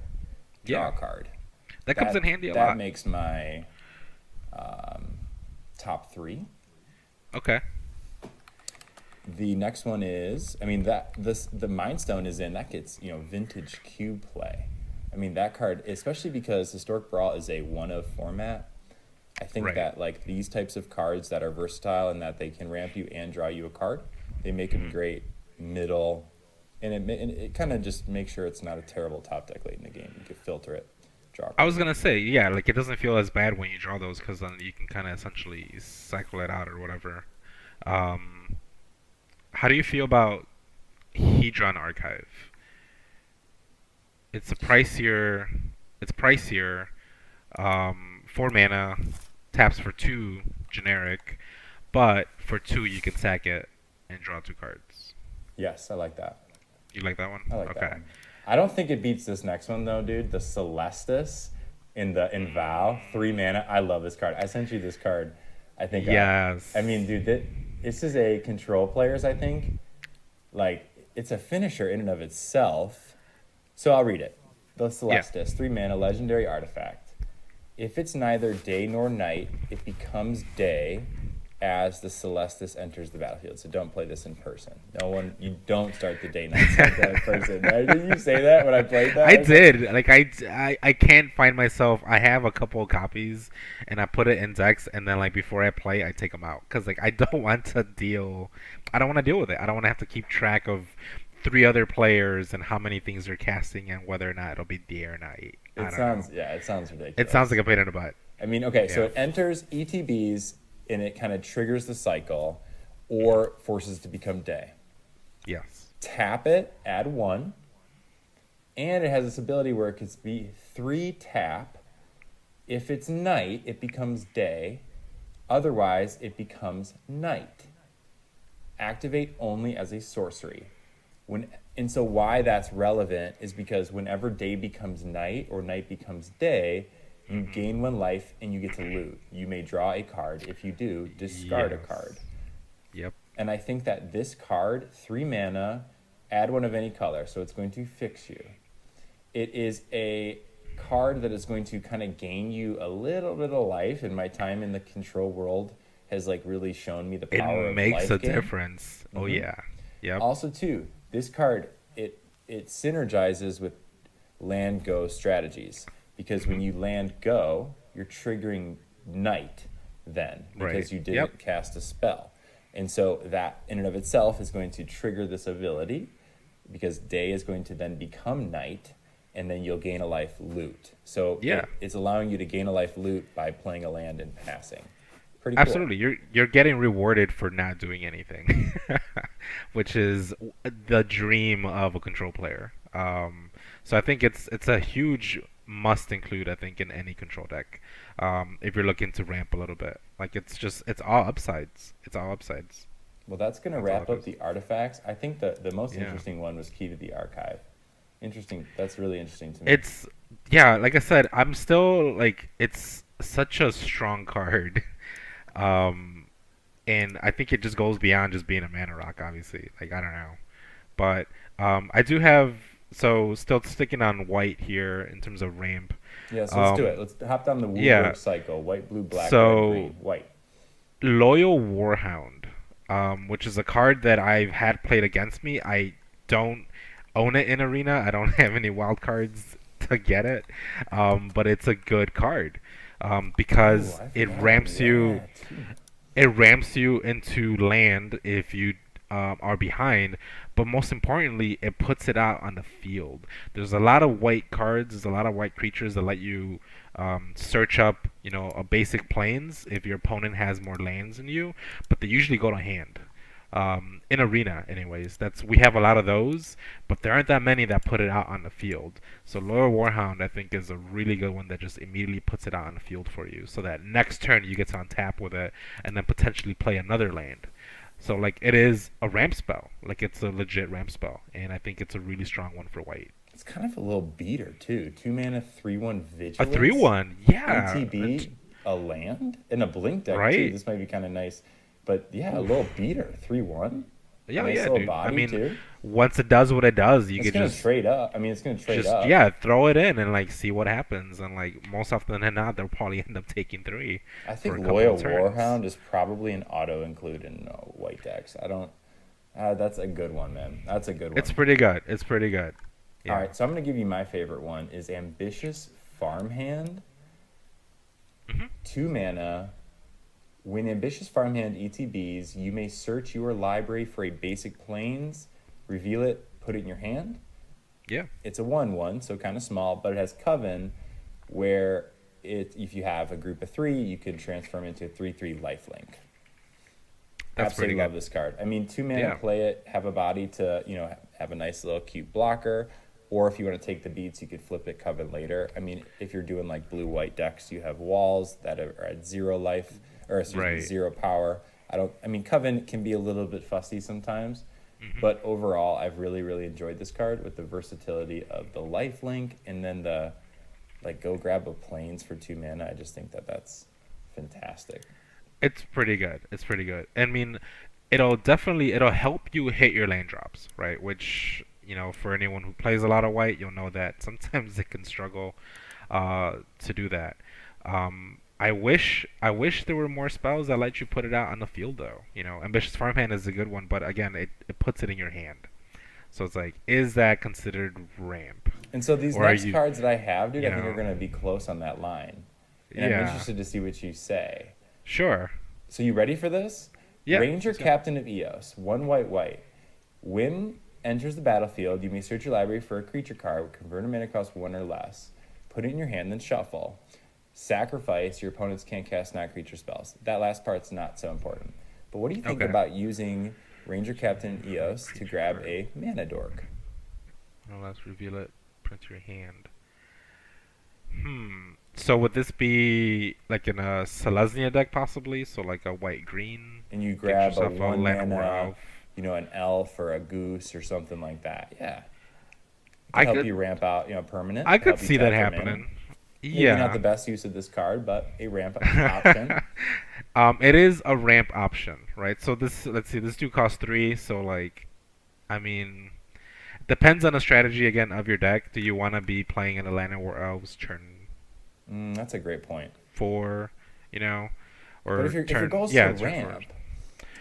draw a card. That comes in handy a lot. That makes my top 3. Okay. The next one is, the Mind Stone is in, that gets, vintage cube play. I mean, that card, especially because Historic Brawl is a 1-of format, I think that, like, these types of cards that are versatile and that they can ramp you and draw you a card, they make them great middle, and it kind of just makes sure it's not a terrible top deck late in the game. You can filter it, draw a card. I was going to say, yeah, like, it doesn't feel as bad when you draw those, because then you can kind of essentially cycle it out or whatever. How do you feel about Hedron Archive? It's pricier. 4 mana, taps for 2, generic, but for 2 you can sack it and draw 2 cards. Yes, I like that. You like that one? I like that one. I don't think it beats this next one though, dude. The Celestis in Val, 3 mana. I love this card. I sent you this card. I think. Yes. Dude, this is a control players. I think, like, it's a finisher in and of itself. So I'll read it. The Celestis, 3 mana, legendary artifact. If it's neither day nor night, it becomes day as the Celestis enters the battlefield. So don't play this in person. You don't start the day-night cycle in person. Right? Didn't you say that when I played that? I did. Like, I can't find myself. I have a couple of copies, and I put it in decks, and then, like, before I play, I take them out. Because, like, I don't want to deal with it. I don't want to have to keep track of 3 other players and how many things they're casting and whether or not it'll be day or night. It sounds ridiculous. It sounds like a pain in the butt. I mean, okay, so it enters ETBs and it kind of triggers the cycle or forces it to become day. Yes. Tap it, add 1, and it has this ability where it could be 3 tap. If it's night, it becomes day. Otherwise, it becomes night. Activate only as a sorcery. And so why that's relevant is because whenever day becomes night or night becomes day, you gain 1 life and you get to loot. You may draw a card. If you do, discard a card. Yep. And I think that this card, 3 mana, add 1 of any color, so it's going to fix you. It is a card that is going to kind of gain you a little bit of life, and my time in the control world has like really shown me the power of life. It makes a gain. difference. Mm-hmm. Oh yeah. Yep. Also too, this card it synergizes with land go strategies because when you land go, you're triggering night then because you didn't cast a spell. And so that in and of itself is going to trigger this ability because day is going to then become night and then you'll gain a life loot. So it's allowing you to gain a life loot by playing a land and passing. Pretty Absolutely. cool. You're getting rewarded for not doing anything, which is the dream of a control player. So I think it's a huge must include, I think, in any control deck. If you're looking to ramp a little bit. Like it's all upsides. It's all upsides. Well, that's going to wrap up the artifacts. I think the most interesting one was Key to the Archive. Interesting. That's really interesting to me. It's like I said, I'm still like it's such a strong card. and I think it just goes beyond just being a mana rock. Obviously, like I don't know, but I do have so still sticking on white here in terms of ramp. Yeah, so let's do it. Um, Let's hop down the yeah, Wooburg cycle. White, blue, black, red, so green, white. Loyal Warhound, which is a card that I've had played against me. I don't own it in Arena. I don't have any wild cards to get it, but it's a good card Oh, because I it forgot. ramps you. Yeah, two. It ramps you into land if you are behind, but most importantly, it puts it out on the field. There's a lot of white cards, there's a lot of white creatures that let you search up, a basic plains if your opponent has more lands than you, but they usually go to hand. In arena, anyways, that's we have a lot of those, but there aren't that many that put it out on the field. So Loyal Warhound, I think, is a really good one that just immediately puts it out on the field for you, so that next turn you get to untap with it, and then potentially play another land. So like it is a ramp spell, like it's a legit ramp spell, and I think it's a really strong one for white. It's kind of a little beater too. 2 mana, 3/1 A three vigilance. one, yeah, ETB, a land, and a blink deck too. right? This might be kind of nice. But yeah, a little beater. 3/1. Yeah, Nice yeah, little dude. I body mean, too. once it does what it does, you It's could gonna just trade up. I mean, it's gonna trade just up. yeah, throw it in and like see what happens. And like most often than not, they'll probably end up taking three I for think a couple Loyal of turns. Warhound is probably an auto include in white decks. I don't. That's a good one, man. That's a good It's one. pretty good. It's pretty good. All Yeah. right, so I'm gonna give you my favorite one. Is Ambitious Farmhand. Hmm. 2 mana. When Ambitious Farmhand ETBs, you may search your library for a basic plains, reveal it, put it in your hand. Yeah. It's a 1/1, so kind of small, but it has Coven, where if you have a group of three, you can transform into a 3/3 lifelink. That's pretty Absolutely love good. this card. I mean, 2 mana, Yeah. play it, have a body to, have a nice little cute blocker. Or if you want to take the beats, you could flip it Coven later. I mean, if you're doing like blue-white decks, you have walls that are at 0 life, or excuse me, Right. 0 power. I mean, Coven can be a little bit fussy sometimes, Hmm. but overall, I've really, really enjoyed this card with the versatility of the life link and then the like go grab a plains for 2 mana. I just think that that's fantastic. It's pretty good. It's pretty good. I mean, it'll help you hit your land drops, right? Which for anyone who plays a lot of white, you'll know that sometimes it can struggle to do that. I wish there were more spells that let you put it out on the field, though. Ambitious Farmhand is a good one, but again, it puts it in your hand. So it's like, is that considered ramp, And so these or are next you, cards that I have, dude, you I think are know, going to be close on that line. And I'm yeah, interested to see what you say. sure, So you ready for this? yeah, Ranger let's go. Captain of Eos, 1 white. When enters the battlefield, you may search your library for a creature card, convert a mana cost 1 or less. Put it in your hand, then shuffle. Sacrifice, your opponents can't cast non-creature spells. That last part's not so important. But what do you think Okay. about using Ranger Captain Eos to Creature grab card. a mana dork? Well, let's reveal it. Print your hand. So would this be like in a Selesnya deck possibly? So like a white green. And you Get grab a yourself a 1 Llanowar mana, Elf. an elf or a goose or something like that. Yeah. To I help could you ramp out, permanent. I to could help you see that tap your mana. happening. Maybe not the Yeah. best use of this card, but a ramp option. It is a ramp option, right? So this, let's see, this do cost three. So like, I mean, depends on the strategy again of your deck. Do you want to be playing in a Llanowar Elves turn That's a great point. four, But or if your turn goal is to yeah turn four. ramp,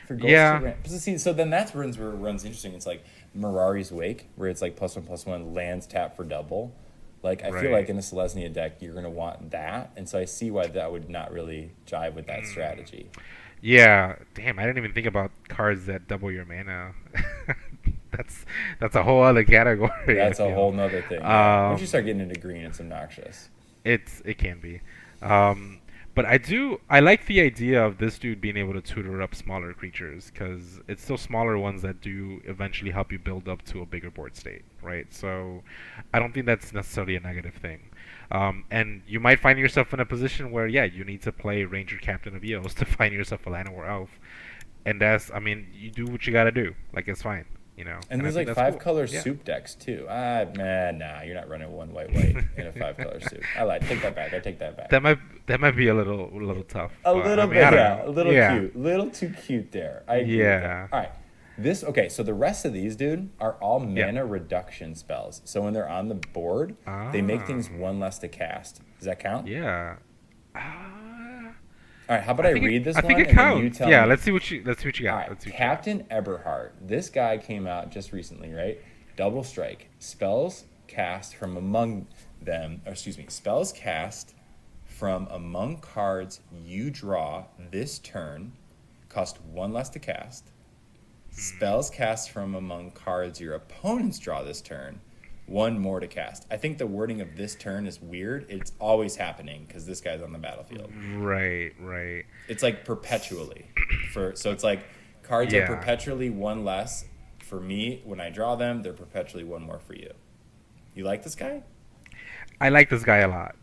if your goal is to Yeah. ramp, so see, so then that's where it runs interesting. It's like Mirari's Wake, where it's like +1/+1 lands tap for double. Like I feel Right. like in a Selesnya deck, you're gonna want that, and so I see why that would not really jive with that strategy. Yeah, damn, I didn't even think about cards that double your mana. that's that's a whole other category, I That's a feel. whole nother thing. Yeah. Once you Um, start getting into green, it's obnoxious. it can be. But I like the idea of this dude being able to tutor up smaller creatures because it's still smaller ones that do eventually help you build up to a bigger board state, right? So I don't think that's necessarily a negative thing. And you might find yourself in a position where, yeah, you need to play Ranger Captain of Eos to find yourself a Llanowar Elf. And I mean, you do what you gotta do. Like, it's fine. And And I there's think like that's five cool. color Yeah. soup decks too. Man, nah, you're not running one white white in a five color soup. I lied. Take that back. I take that back. That might be a little tough, A but I little mean, I bit, don't yeah, know. a little Yeah. cute, little too cute there. I agree with that. Yeah. All right, okay. So the rest of these, dude, are all Yeah. mana reduction spells. So when they're on the board, they make Ah. things one less to cast. Does that count? Yeah. Ah. All right. How about I read this I think one it and then you counts. tell Yeah. me? Let's see what you All got. right, Let's see what you got. Captain Eberhardt. This guy came out just recently, right? Double strike. Spells cast from among them, or excuse me, spells cast from among cards you draw this turn cost one less to cast. Spells cast from among cards your opponents draw this turn, one more to cast. I think the wording of this turn is weird. It's always happening because this guy's on the battlefield. Right. Right. It's like perpetually. So it's like cards are Yeah. perpetually one less for me when I draw them. They're perpetually one more for you. You like this guy? I like this guy a lot.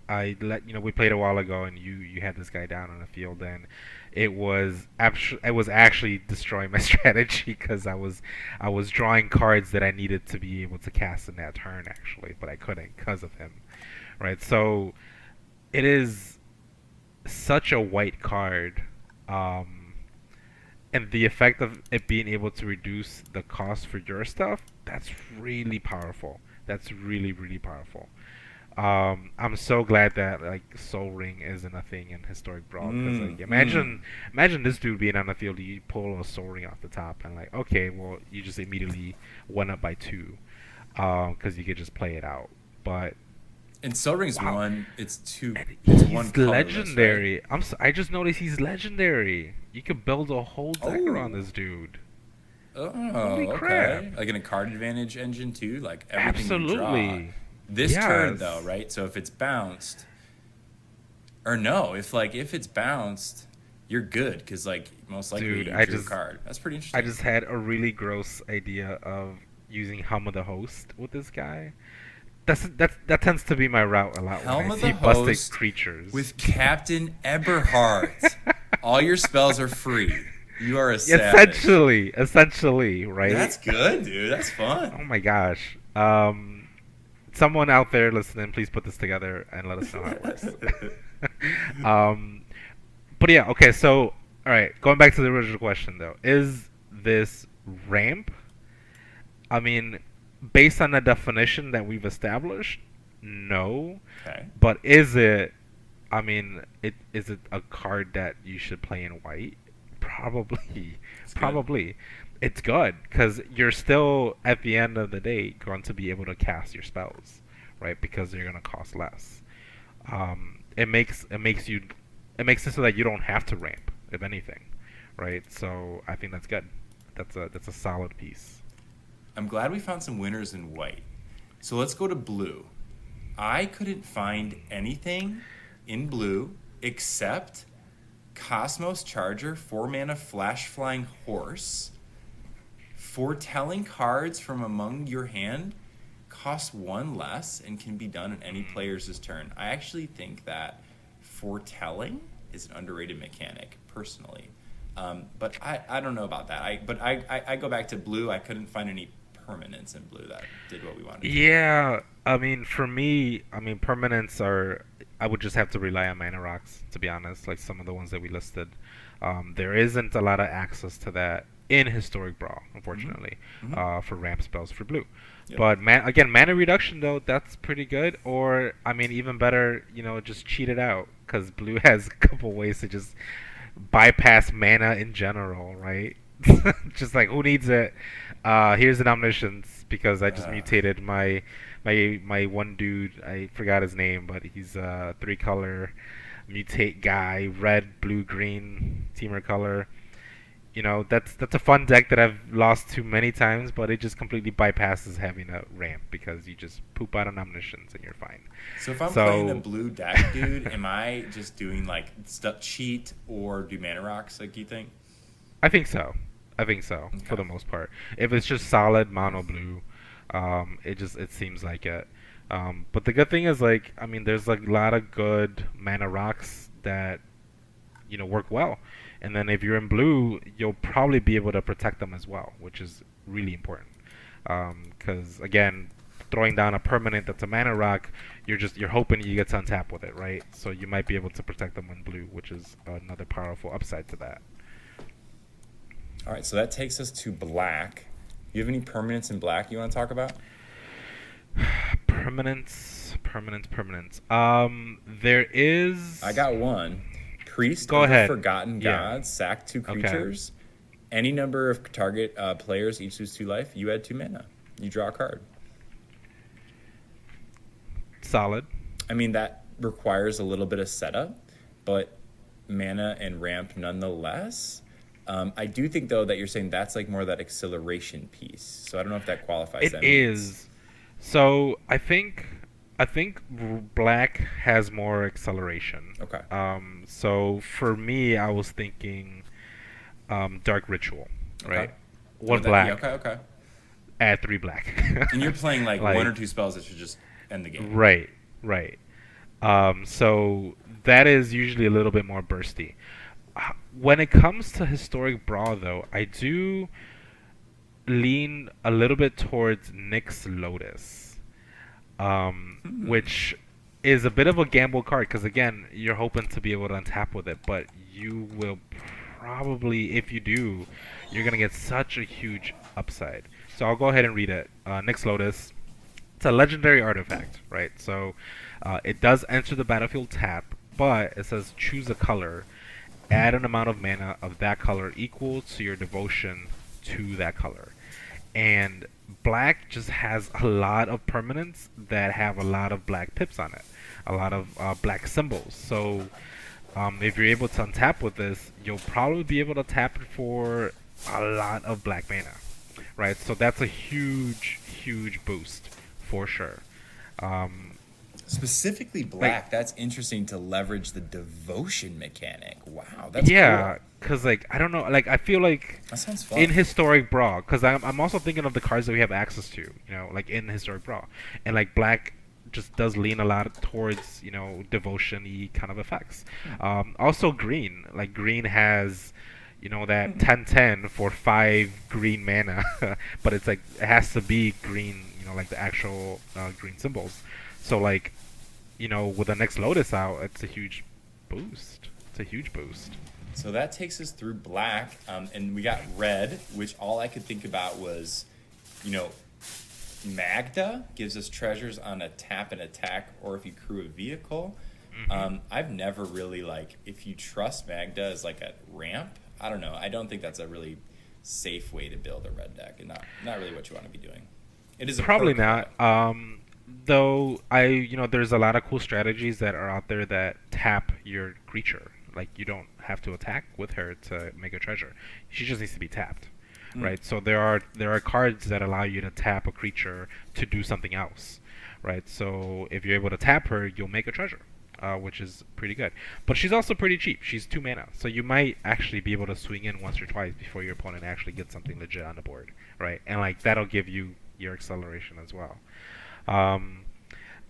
We played a while ago, and you had this guy down on the field, and it was actually destroying my strategy because I was drawing cards that I needed to be able to cast in that turn actually, but I couldn't because of him, right? So it is such a white card, and the effect of it being able to reduce the cost for your stuff, that's really powerful. That's really, really powerful. I'm so glad that like Soul Ring isn't a thing in Historic Brawl because like imagine this dude being on the field, you pull a Soul Ring off the top and like okay, well you just immediately went up by two, because you could just play it out. But And Soul Ring's wow, one. It's two. and It's he's one colorless, right? legendary. I just noticed he's legendary. You could build a whole deck around Oh. this dude. Oh, Holy crap! okay. Like in a card advantage engine too. Like everything you draw. Absolutely. This turn Yes. though, right? So if it's bounced, or no, if it's bounced, you're good because like most likely Dude, you I drew a just card. That's pretty I interesting. just had a really gross idea of using Helm of the Host with this guy. That tends to be my route a lot Helm when I of see the busted Host creatures. with Captain Eberhardt. All your spells are free. You are a savage. Essentially, right? That's good, dude. That's Oh fun. my gosh. Someone out there listening, please put this together and let us know how it works. um, but yeah, okay. So, all right, going back to the original question though, is this ramp? I mean, based on the definition that we've established, no. Okay. But is it? I mean, is it a card that you should play in white? Probably. It's good. Probably. It's good because you're still at the end of the day going to be able to cast your spells, right? Because they're gonna cost less. It makes it so that you don't have to ramp, if anything, right? So I think that's good. That's a solid piece. I'm glad we found some winners in white. So let's go to blue. I couldn't find anything in blue except Cosmos Charger, 4 mana Flash Flying Horse. Foretelling cards from among your hand cost 1 less and can be done on any player's turn. I actually think that foretelling is an underrated mechanic, personally. But I don't know about that. I go back to blue. I couldn't find any permanents in blue that did what we wanted to do. Yeah, I mean, for me, permanents are. I would just have to rely on mana rocks, to be honest. Like some of the ones that we listed, there isn't a lot of access to that in Historic Brawl, unfortunately, for ramp spells for blue. Yep. But again, mana reduction though, that's pretty good. Or I mean, even better, just cheat it out because blue has a couple ways to just bypass mana in general, right? Just like who needs it? Here's an omniscience because I just mutated my one dude. I forgot his name, but he's a 3-color mutate guy, red, blue, green teamer color. That's a fun deck that I've lost to many times, but it just completely bypasses having a ramp because you just poop out an omniscience and you're fine. So if I'm playing a blue deck, dude, am I just doing like stuff cheat or do mana rocks? Like, do you think? I think so. For the most part. If it's just solid mono blue, it seems like it. But the good thing is there's like a lot of good mana rocks that work well And then if you're in blue, you'll probably be able to protect them as well, which is really important. Because again, throwing down a permanent that's a mana rock, you're hoping you get to untap with it, right? So you might be able to protect them in blue, which is another powerful upside to that. All right, so that takes us to black. You have any permanents in black you want to talk about? Permanents. There is. I got one. Priest Go of ahead. the Forgotten Yeah. Gods. Sack 2 Okay. creatures. Any number of target players each lose 2 life. You add 2 mana. You draw a card. Solid. I mean, that requires a little bit of setup, but mana and ramp nonetheless. I do think, though, that you're saying that's like more that acceleration piece. So I don't know if that qualifies. It is. So I think black has more acceleration. Okay. So for me, I was thinking Dark Ritual, right? Okay. One black, Yeah, okay. add 3 black. And you're playing like 1 or 2 spells that should just end the game. Right. So that is usually a little bit more bursty. When it comes to Historic Brawl, though, I do lean a little bit towards Nyx Lotus, which is a bit of a gamble card because, again, you're hoping to be able to untap with it, but you will probably, if you do, you're going to get such a huge upside. So I'll go ahead and read it. Nyx Lotus. It's a legendary artifact, right? So it does enter the battlefield tap, but it says choose a color, add an amount of mana of that color equal to your devotion to that color. And black just has a lot of permanents that have a lot of black pips on it, a lot of black symbols. So if you're able to untap with this, you'll probably be able to tap it for a lot of black mana, right? So that's a huge boost for sure. Specifically black, that's interesting to leverage the devotion mechanic. Wow, that's Yeah, cool. because like I don't know, like I feel like That sounds fun. in Historic Brawl, because I'm also thinking of the cards that we have access to, like in Historic Brawl, and like black just does lean a lot towards devotion-y kind of effects. Also green, like green has that 10/10 for 5 green mana, but it's like it has to be green, like the actual green symbols. So like with the Nyx Lotus out, it's a huge boost. So that takes us through black, and we got red, which all I could think about was, Magda gives us treasures on a tap and attack, or if you crew a vehicle. I've never really if you trust Magda as like a ramp. I don't know. I don't think that's a really safe way to build a red deck, and not really what you want to be doing. It is a Probably perk, not. Though there's a lot of cool strategies that are out there that tap your creature. Like you don't have to attack with her to make a treasure. She just needs to be tapped, right? So there are cards that allow you to tap a creature to do something else, right? So if you're able to tap her, you'll make a treasure, which is pretty good. But she's also pretty cheap. She's 2 mana, so you might actually be able to swing in once or twice before your opponent actually gets something legit on the board, right? And like that'll give you your acceleration as well.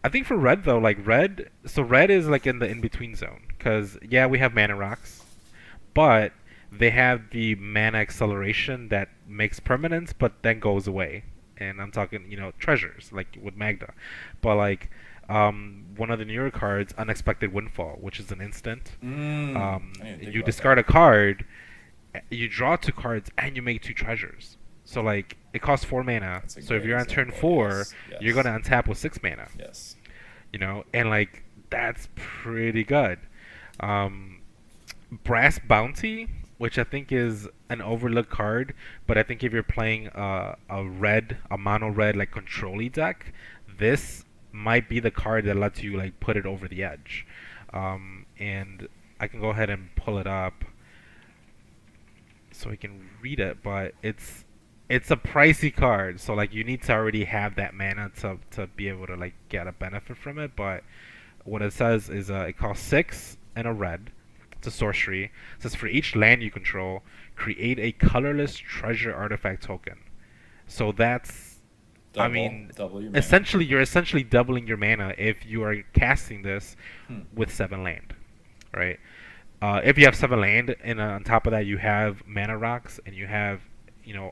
I think for red though, red is like in the in-between zone because we have mana rocks, but they have the mana acceleration that makes permanence but then goes away. And I'm talking treasures like with Magda, but one of the newer cards, Unexpected Windfall, which is an instant. You discard a card, you draw 2 cards, and you make 2 treasures. So it costs 4 mana. So if you're on turn 4, yes. you're gonna untap with 6 mana. Yes. And that's pretty good. Brass Bounty, which I think is an overlooked card, but I think if you're playing a mono red control-y deck, this might be the card that lets you put it over the edge. And I can go ahead and pull it up so we can read it, but it's a pricey card, so you need to already have that mana to be able to get a benefit from it. But what it says is it costs 6 and a red. It's a sorcery. It says for each land you control, create a colorless treasure artifact token. So that's double your mana. You're essentially doubling your mana if you are casting this with 7 land, right? If you have 7 land, and on top of that you have mana rocks, and you have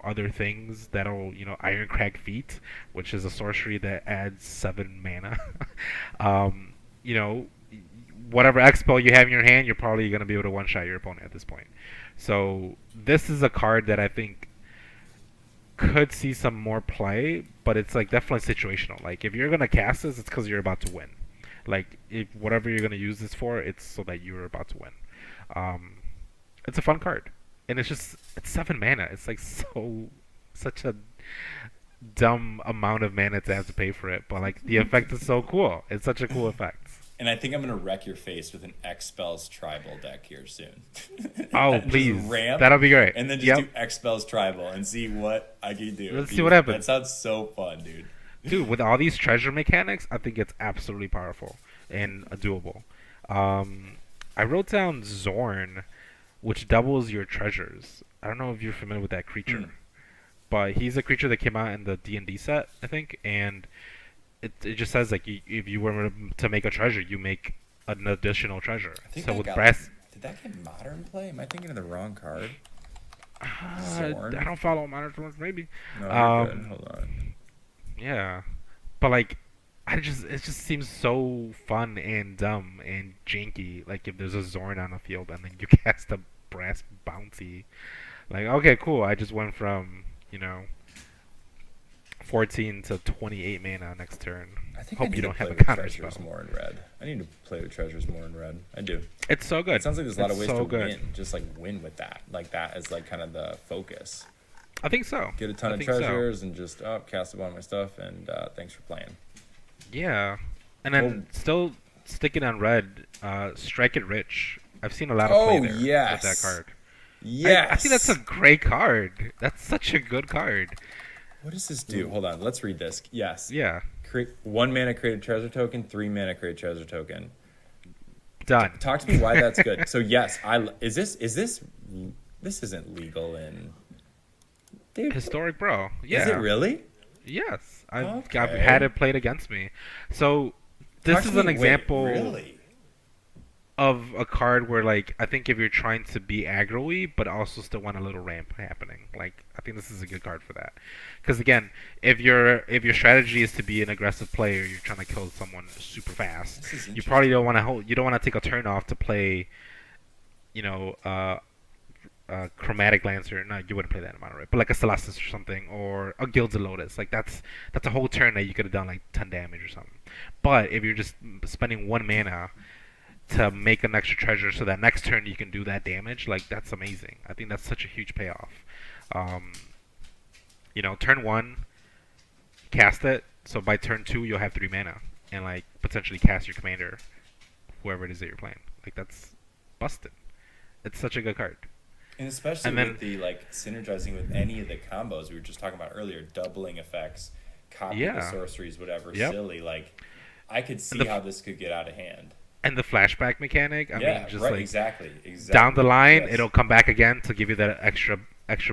other things that'll Iron Crag Feet, which is a sorcery that adds 7 mana. um, you know, whatever expo you have in your hand, you're probably gonna be able to one shot your opponent at this point. So this is a card that I think could see some more play, but it's like definitely situational. Like if you're gonna cast this, it's because you're about to win. Like if whatever you're gonna use this for, it's so that you're about to win. Um, it's a fun card, and it's 7 mana. It's like such a dumb amount of mana to have to pay for it, but like the effect is so cool. It's such a cool effect. And I think I'm gonna wreck your face with an X Spells Tribal deck here soon. Oh Just please, ramp, that'll be great. and then just do X Spells Tribal and see what I can do. Let's see what happens. That sounds so fun, dude. Dude, with all these treasure mechanics, I think it's absolutely powerful and doable. I wrote down Zorn, which doubles your treasures. I don't know if you're familiar with that creature, but he's a creature that came out in the D&D set, I think, and it just says like if you were to make a treasure, you make an additional treasure. I think So that with got, brass, did that get modern play? Am I thinking of the wrong card? I Zorn? don't follow modern ones, maybe. No, you're good. Hold on. Yeah, but like, it just seems so fun and dumb and janky. Like if there's a Zorn on the field and then you cast a brass bounty, like okay, cool. I just went from 14 to 28 mana next turn. I think Hope I need you to don't play have a with counter treasures spell. more in red. I need to play with treasures more in red. I do. It's so good. It sounds like there's a lot of ways so to good. win. Just like win with that. Like that is like kind of the focus. I think so. Get a ton I of think so. treasures and just cast a bunch of my stuff and thanks for playing. Yeah, and then Well- still sticking on red, Strike It Rich. I've seen a lot of play Oh, there yes. with that card. Yes. I think that's a great card. That's such a good card. What does this do? Hold on. Let's read this. Yes. Yeah, Create 1 mana, create a treasure token. 3 mana, create a treasure token. done. Talk to me why that's good. So yes, this isn't legal in. Dude, Historic Brawl. Yeah. is it really? Yes, I've Okay. had it played against me. So this Talk to is me- an wait, example really? of a card where, like, I think if you're trying to be aggro-y but also still want a little ramp happening, like, I think this is a good card for that. Because again, if your strategy is to be an aggressive player, you're trying to kill someone super fast. This is You probably don't want to hold. You don't want to take a turn off to play, Chromatic Lancer. No, you wouldn't play that in Mono Red, but like a Celestis or something, or a Gilded Lotus. Like that's a whole turn that you could have done like 10 damage or something. But if you're just spending 1 mana to make an extra treasure, so that next turn you can do that damage, like that's amazing. I think that's such a huge payoff. Turn 1, cast it. So by turn 2, you'll have 3 mana, and like potentially cast your commander, whoever it is that you're playing. Like that's busted. It's such a good card. And especially And then- with the like synergizing with any of the combos we were just talking about earlier, doubling effects, copy the Yeah. sorceries, whatever, Yep. silly. Like, I could see the- how this could get out of hand. And the flashback mechanic, I yeah, mean, just right, like exactly. down the line, Yes. it'll come back again to give you that extra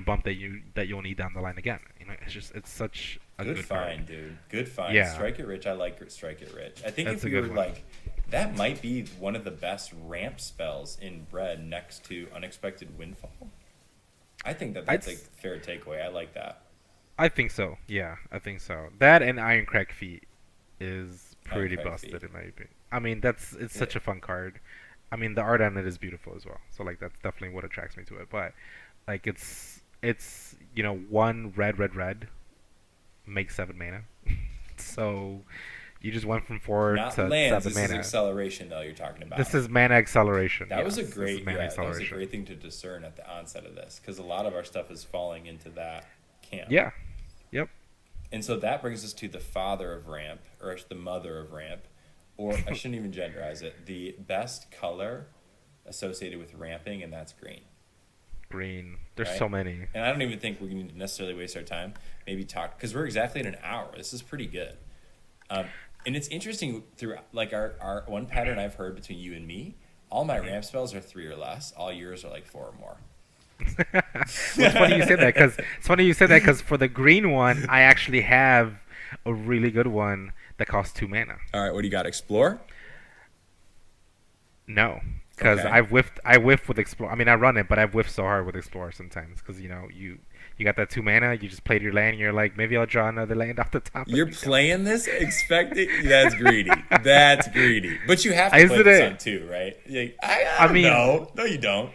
bump that you'll need down the line again. It's such a Good good find, card. dude. Good find. Yeah. Strike It Rich. I like Strike It Rich. I think That's if a we good were one. like, that might be one of the best ramp spells in red next to Unexpected Windfall. I think that's a fair takeaway. I like that. I think so. Yeah, I think so. That and Iron Crack Feet is pretty Iron Crack busted Feet. in my opinion. I mean, it's such a fun card. I mean, the art on it is beautiful as well. So like that's definitely what attracts me to it. But like it's one red makes 7 mana. So you just went from 4 Not to lands. 7 This is mana. acceleration, though. You're talking about. This is mana acceleration. That was a yes, this great, is mana that was a acceleration. great thing to discern at the onset of this, because a lot of our stuff is falling into that camp. Yeah. Yep. And so that brings us to the father of ramp, or the mother of ramp, or I shouldn't even genderize it. The best color associated with ramping, and that's green. Green. There's Right? so many. And I don't even think we need to necessarily waste our time. Maybe talk, because we're exactly at an hour. This is pretty good. And it's interesting through like our one pattern I've heard between you and me. All my ramp spells are 3 or less. All yours are like 4 or more. It's funny you said that because for the green one, I actually have a really good one that costs 2 mana. All right, what do you got? Explore? No, Because Okay. I whiffed with Explore. I mean, I run it, but I've whiffed so hard with Explore sometimes. Because you got that 2 mana, you just played your land, and you're like, maybe I'll draw another land off the top. You're And you don't. playing this expecting that's greedy. That's greedy. But you have to play Isn't this it? on two, right? I I don't mean, know. No, you don't.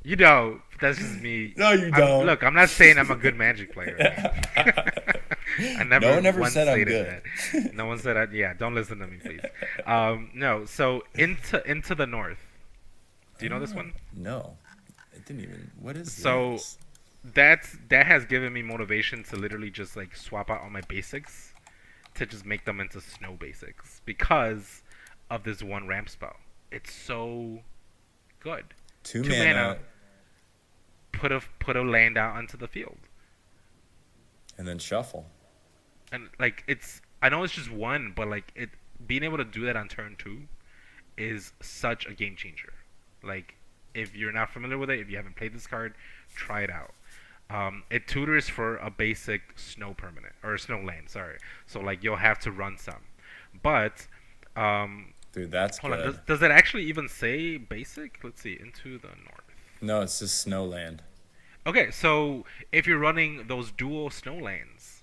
you know, that's just me. No, you don't. Look, I'm not saying I'm a good Magic player. I never No one ever once said I'm stated good. that. No one said I. Yeah, don't listen to me, please. No. So into the north. Do you know this one? No. It didn't even. What is So this? that has given me motivation to literally just like swap out all my basics to just make them into snow basics because of this one ramp spell. It's so good. Two 2 mana, mana. Put a land out onto the field. and then shuffle. And like I know it's just one, but like it being able to do that on turn 2 is such a game changer. Like if you're not familiar with it, if you haven't played this card, try it out. It tutors for a basic snow permanent or a snow land, sorry. So like you'll have to run some. But Dude, that's hold good. on, does it actually even say basic? Let's see, into the north. No, it's just Snowland. Okay, so if you're running those dual snow lands,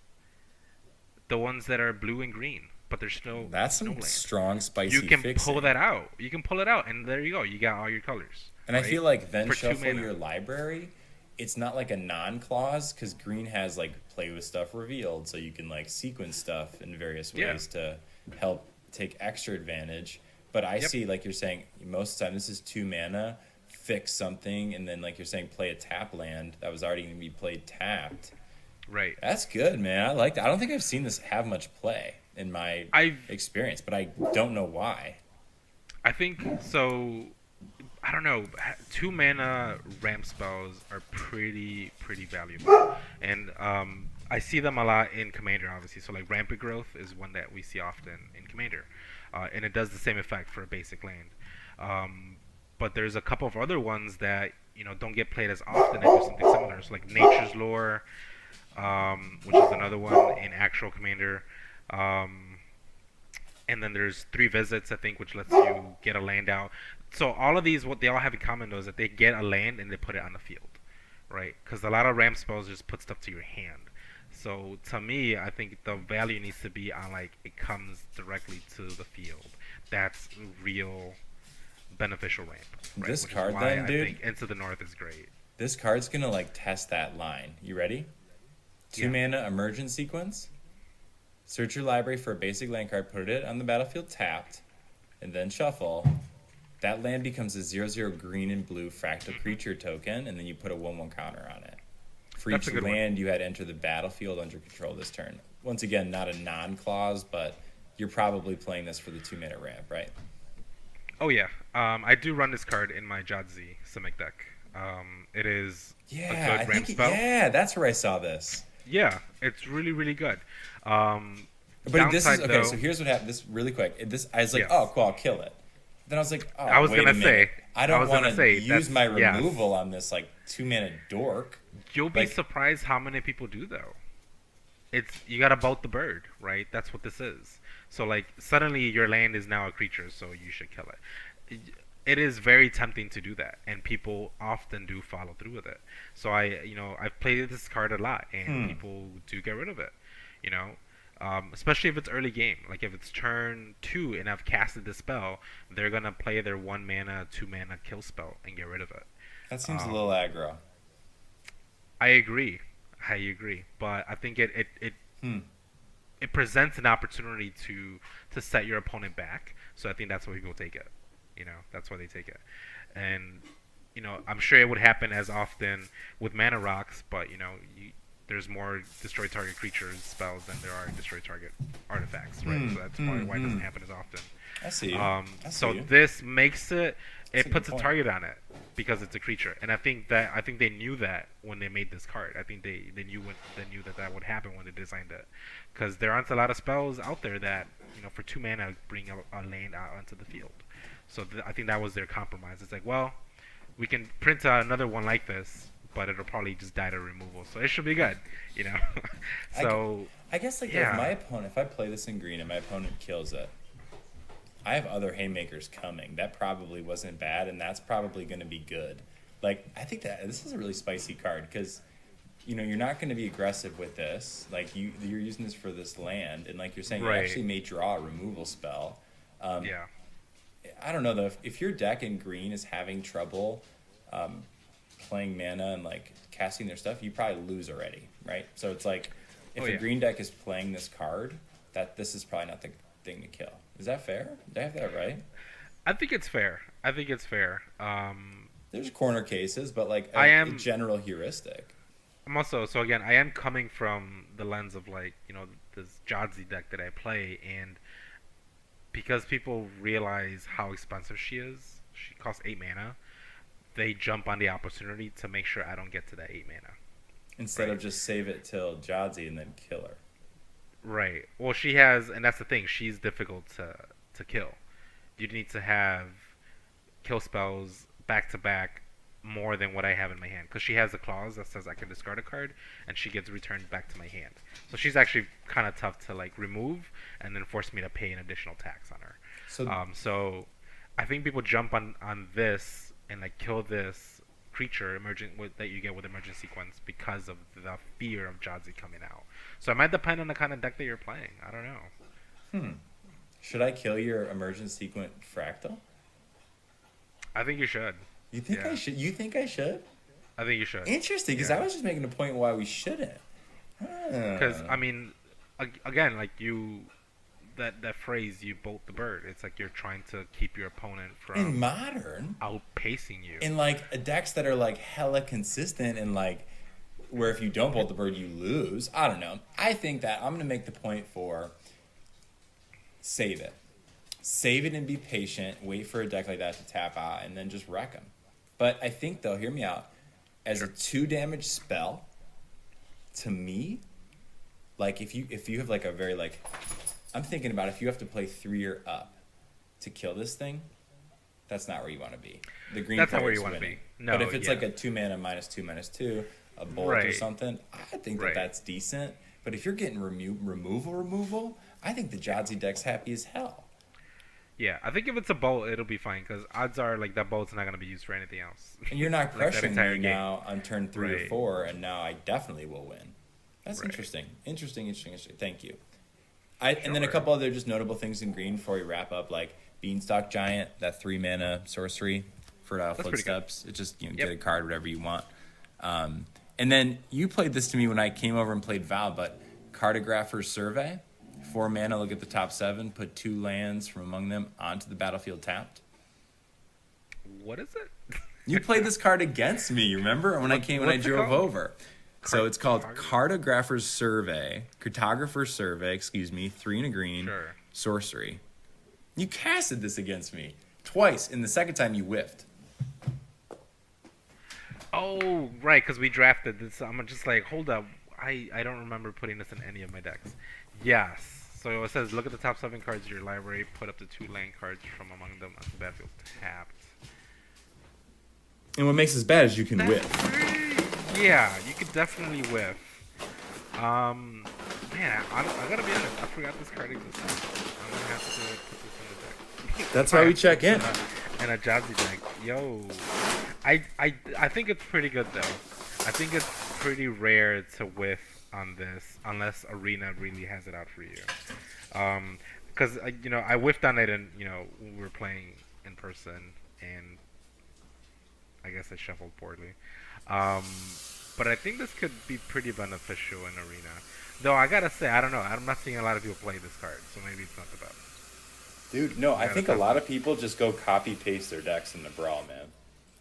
the ones that are blue and green, but they're That's some snowland. strong, spicy You can fixing. pull that out. You can pull it out, and there you go. You got all your colors. And I right? feel like then For 2 shuffle mana. your library. It's not like a non-clause because green has like play with stuff revealed, so you can like sequence stuff in various Yeah. ways to help take extra advantage. But I Yep. see, like you're saying, most of the time this is 2 mana, fix something, and then like you're saying, play a tap land that was already going to be played tapped. Right. That's good, man. I like that. I don't think I've seen this have much play in my I've experience, but I don't know why. I think so. I don't know. 2 mana ramp spells are pretty valuable, and I see them a lot in Commander, obviously. So like Rampant Growth is one that we see often in Commander, and it does the same effect for a basic land. But there's a couple of other ones that don't get played as often that do something similar. So like Nature's Lore, which is another one in actual Commander. And then there's 3 Visits, I think, which lets you get a land out. So all of these, what they all have in common though is that they get a land and they put it on the field, right? Because a lot of ramp spells just put stuff to your hand. So to me, I think the value needs to be on like it comes directly to the field. That's real beneficial ramp. Right? This Which is card why then, I dude? think Into the North is great. This card's gonna like test that line. You ready? 2 Yeah. mana emergent sequence. Search your library for a basic land card, put it on the battlefield tapped, and then shuffle. That land becomes a 0/0 green and blue fractal creature token, and then you put a 1/1 counter on it. For That's each a good one. land you had enter the battlefield under control this turn. Once again, not a non-clause, but you're probably playing this for the 2 mana ramp, right? Oh yeah, I do run this card in my Jadzi Simic deck. It is Yeah, a I good ramp think spell. yeah, that's where I saw this. Yeah, it's really good. But this is Downside, okay. though, So here's what happened. This really quick. This I was like, Yes. oh, cool, I'll kill it. Then I was like, oh, I was wait a gonna minute. say- I I don't was want gonna to say, use that's- my yes. removal on this like 2 mana dork. you'll be like- surprised how many people do though. It's you gotta bolt the bird, right? That's what this is. So like suddenly your land is now a creature, so you should kill it. It is very tempting to do that, and people often do follow through with it. So I've played this card a lot, and people do get rid of it. You know, especially if it's early game. Like if it's turn 2 and I've casted the spell, they're gonna play their 1 mana, 2 mana kill spell and get rid of it. That seems a little aggro. I agree, but I think it presents an opportunity to set your opponent back. So I think that's why people take it. That's why they take it, and I'm sure it would happen as often with mana rocks, but there's more destroy target creatures spells than there are destroy target artifacts, right? So that's probably why it doesn't happen as often. I see you. So you. this makes it That's a puts good a point. target on it because it's a creature, and I think they knew that when they made this card. I think they knew that would happen when they designed it, because there aren't a lot of spells out there that for 2 mana bring a land out onto the field. So I think that was their compromise. It's like, well, we can print another one like this, but it'll probably just die to removal, so it should be good, So I guess like yeah. if I play this in green and my opponent kills it, I have other haymakers coming. That probably wasn't bad, and that's probably going to be good. Like, I think that this is a really spicy card because, you're not going to be aggressive with this. Like, you're using this for this land, and like you're saying, Right. you actually may draw a removal spell. Yeah. I don't know, though. If your deck in green is having trouble playing mana and, like, casting their stuff, you probably lose already, right? So it's like, if a green deck is playing this card, that this is probably not the thing to kill. Is that fair? Did I have that right? I think it's fair. There's corner cases, but like a general heuristic. I'm also, so again, I am coming from the lens of like, this Jadzi deck that I play, and because people realize how expensive she costs 8 mana, they jump on the opportunity to make sure I don't get to that 8 mana. Instead of just save it till Jadzi and then kill her. Right. Well, she has, and that's the thing, she's difficult to kill. You need to have kill spells back to back more than what I have in my hand, because she has a clause that says I can discard a card and she gets returned back to my hand. So she's actually kind of tough to like remove and then force me to pay an additional tax on her. So I think people jump on this and like kill this creature that you get with emergent sequence because of the fear of Jadzi coming out. So it might depend on the kind of deck that you're playing. I don't know. Should I kill your emergent sequent fractal? I think you should. You think I should? You think I should? I think you should. Interesting, because I was just making a point why we shouldn't. Because I mean, again, like that phrase, you bolt the bird. It's like you're trying to keep your opponent from in modern outpacing you. In like decks that are like hella consistent and like where if you don't bolt the bird you lose. I don't know. I think that I'm gonna make the point for save it. Save it and be patient. Wait for a deck like that to tap out and then just wreck them. But I think, though, hear me out. As a 2 damage spell, to me, like if you have like a very like, I'm thinking about if you have to play 3 or up to kill this thing, that's not where you want to be. The green that's not where player's you want to winning. be. No, but if it's like a 2 mana -2/2, a bolt or something, I think that's decent. But if you're getting removal, I think the Jadzi deck's happy as hell. Yeah, I think if it's a bolt, it'll be fine, because odds are like that bolt's not going to be used for anything else. And you're not pressuring like me now on turn 3 or 4, and now I definitely will win. That's interesting. Interesting. Thank you. And then a couple other just notable things in green before we wrap up, like Beanstalk Giant, that 3 mana sorcery, Fertile Footsteps. It just get a card, whatever you want. And then you played this to me when I came over and played Val, but Cartographer's Survey. 4 mana, look at the top 7, put 2 lands from among them onto the battlefield tapped. What is it? You played this card against me, remember? When I drove over. So it's called Cartographer's Survey, 3 and a green, sorcery. You casted this against me twice, and the second time you whiffed. Oh, right, because we drafted this. I'm just like, hold up. I don't remember putting this in any of my decks. Yes. So it says, look at the top 7 cards of your library. Put up to 2 land cards from among them on the battlefield tapped. And what makes this bad is you can whiff. Yeah, you could definitely whiff. Man, I gotta be honest. I forgot this card existed. I'm gonna have to put this in the deck. That's why we check in. And a Jadzi deck. Yo, I think it's pretty good though. I think it's pretty rare to whiff on this unless Arena really has it out for you. Because I whiffed on it and when we were playing in person, and I guess I shuffled poorly. But I think this could be pretty beneficial in Arena. Though I gotta say, I don't know. I'm not seeing a lot of people play this card, so maybe it's not the best. Dude, no, I think a lot of people just go copy-paste their decks in the Brawl, man.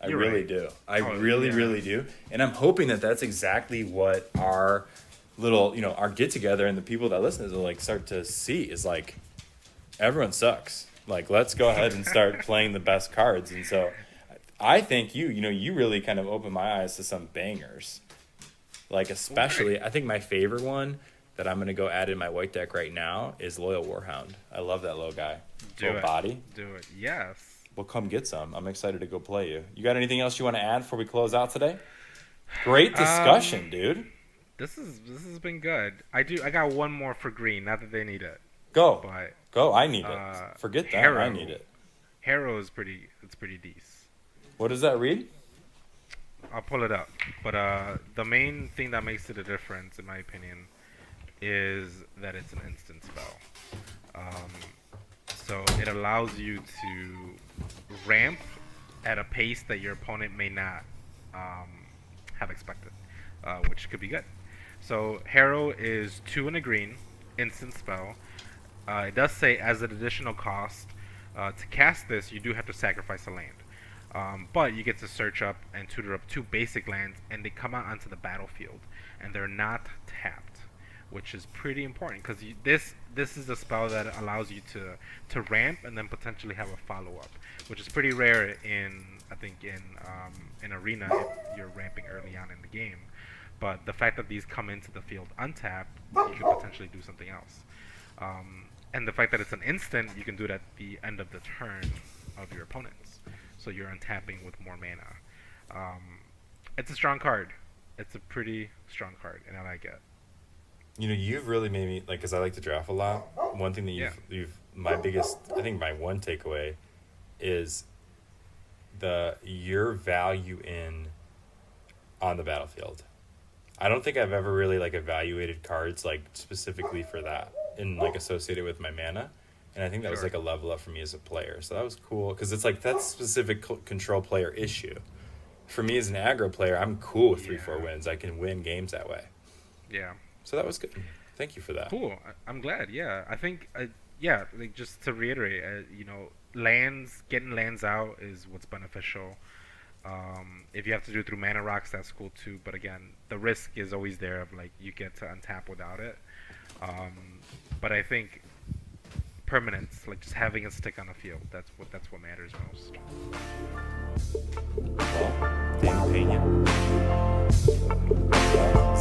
I really do. I really do. And I'm hoping that that's exactly what our little, our get-together and the people that listen to like start to see is like, everyone sucks. Like, let's go ahead and start playing the best cards. And so I think you really kind of opened my eyes to some bangers. Like, especially, I think my favorite one that I'm going to go add in my white deck right now is Loyal Warhound. I love that little guy. Body. Do it. Yes. Well, come get some. I'm excited to go play you. You got anything else you want to add before we close out today? Great discussion, dude. This has been good. I got one more for green. Not that they need it. Go. But Go. I need it. Uh, Forget that. I Harrow. need it. Harrow is pretty. It's pretty decent. What does that read? I'll pull it up. But the main thing that makes it a difference, in my opinion, is that it's an instant spell. So it allows you to ramp at a pace that your opponent may not have expected, which could be good. So Harrow is 2 and a green, instant spell. It does say as an additional cost, to cast this, you do have to sacrifice a land. But you get to search up and tutor up 2 basic lands, and they come out onto the battlefield, and they're not tapped, which is pretty important because this is a spell that allows you to ramp and then potentially have a follow up, which is pretty rare in arena if you're ramping early on in the game. But the fact that these come into the field untapped, you could potentially do something else. And the fact that it's an instant, you can do it at the end of the turn of your opponents. So you're untapping with more mana. It's a strong card. It's a pretty strong card, and I like it. You know, you've really made me, like, because I like to draft a lot. One thing that you've my biggest, I think my one takeaway is your value on the battlefield. I don't think I've ever really like evaluated cards like specifically for that and like associated with my mana. And I think that was like a level up for me as a player. So that was cool because it's like that's specific control player issue. For me as an aggro player, I'm cool with 3-4 wins. I can win games that way. Yeah. So that was good. Thank you for that. Cool. I'm glad. Yeah. I think like just to reiterate, getting lands out is what's beneficial. If you have to do it through mana rocks, that's cool too. But again, the risk is always there of like you get to untap without it. But I think permanence, like just having it stick on the field, that's what matters most. Well, Danny Pena. Well,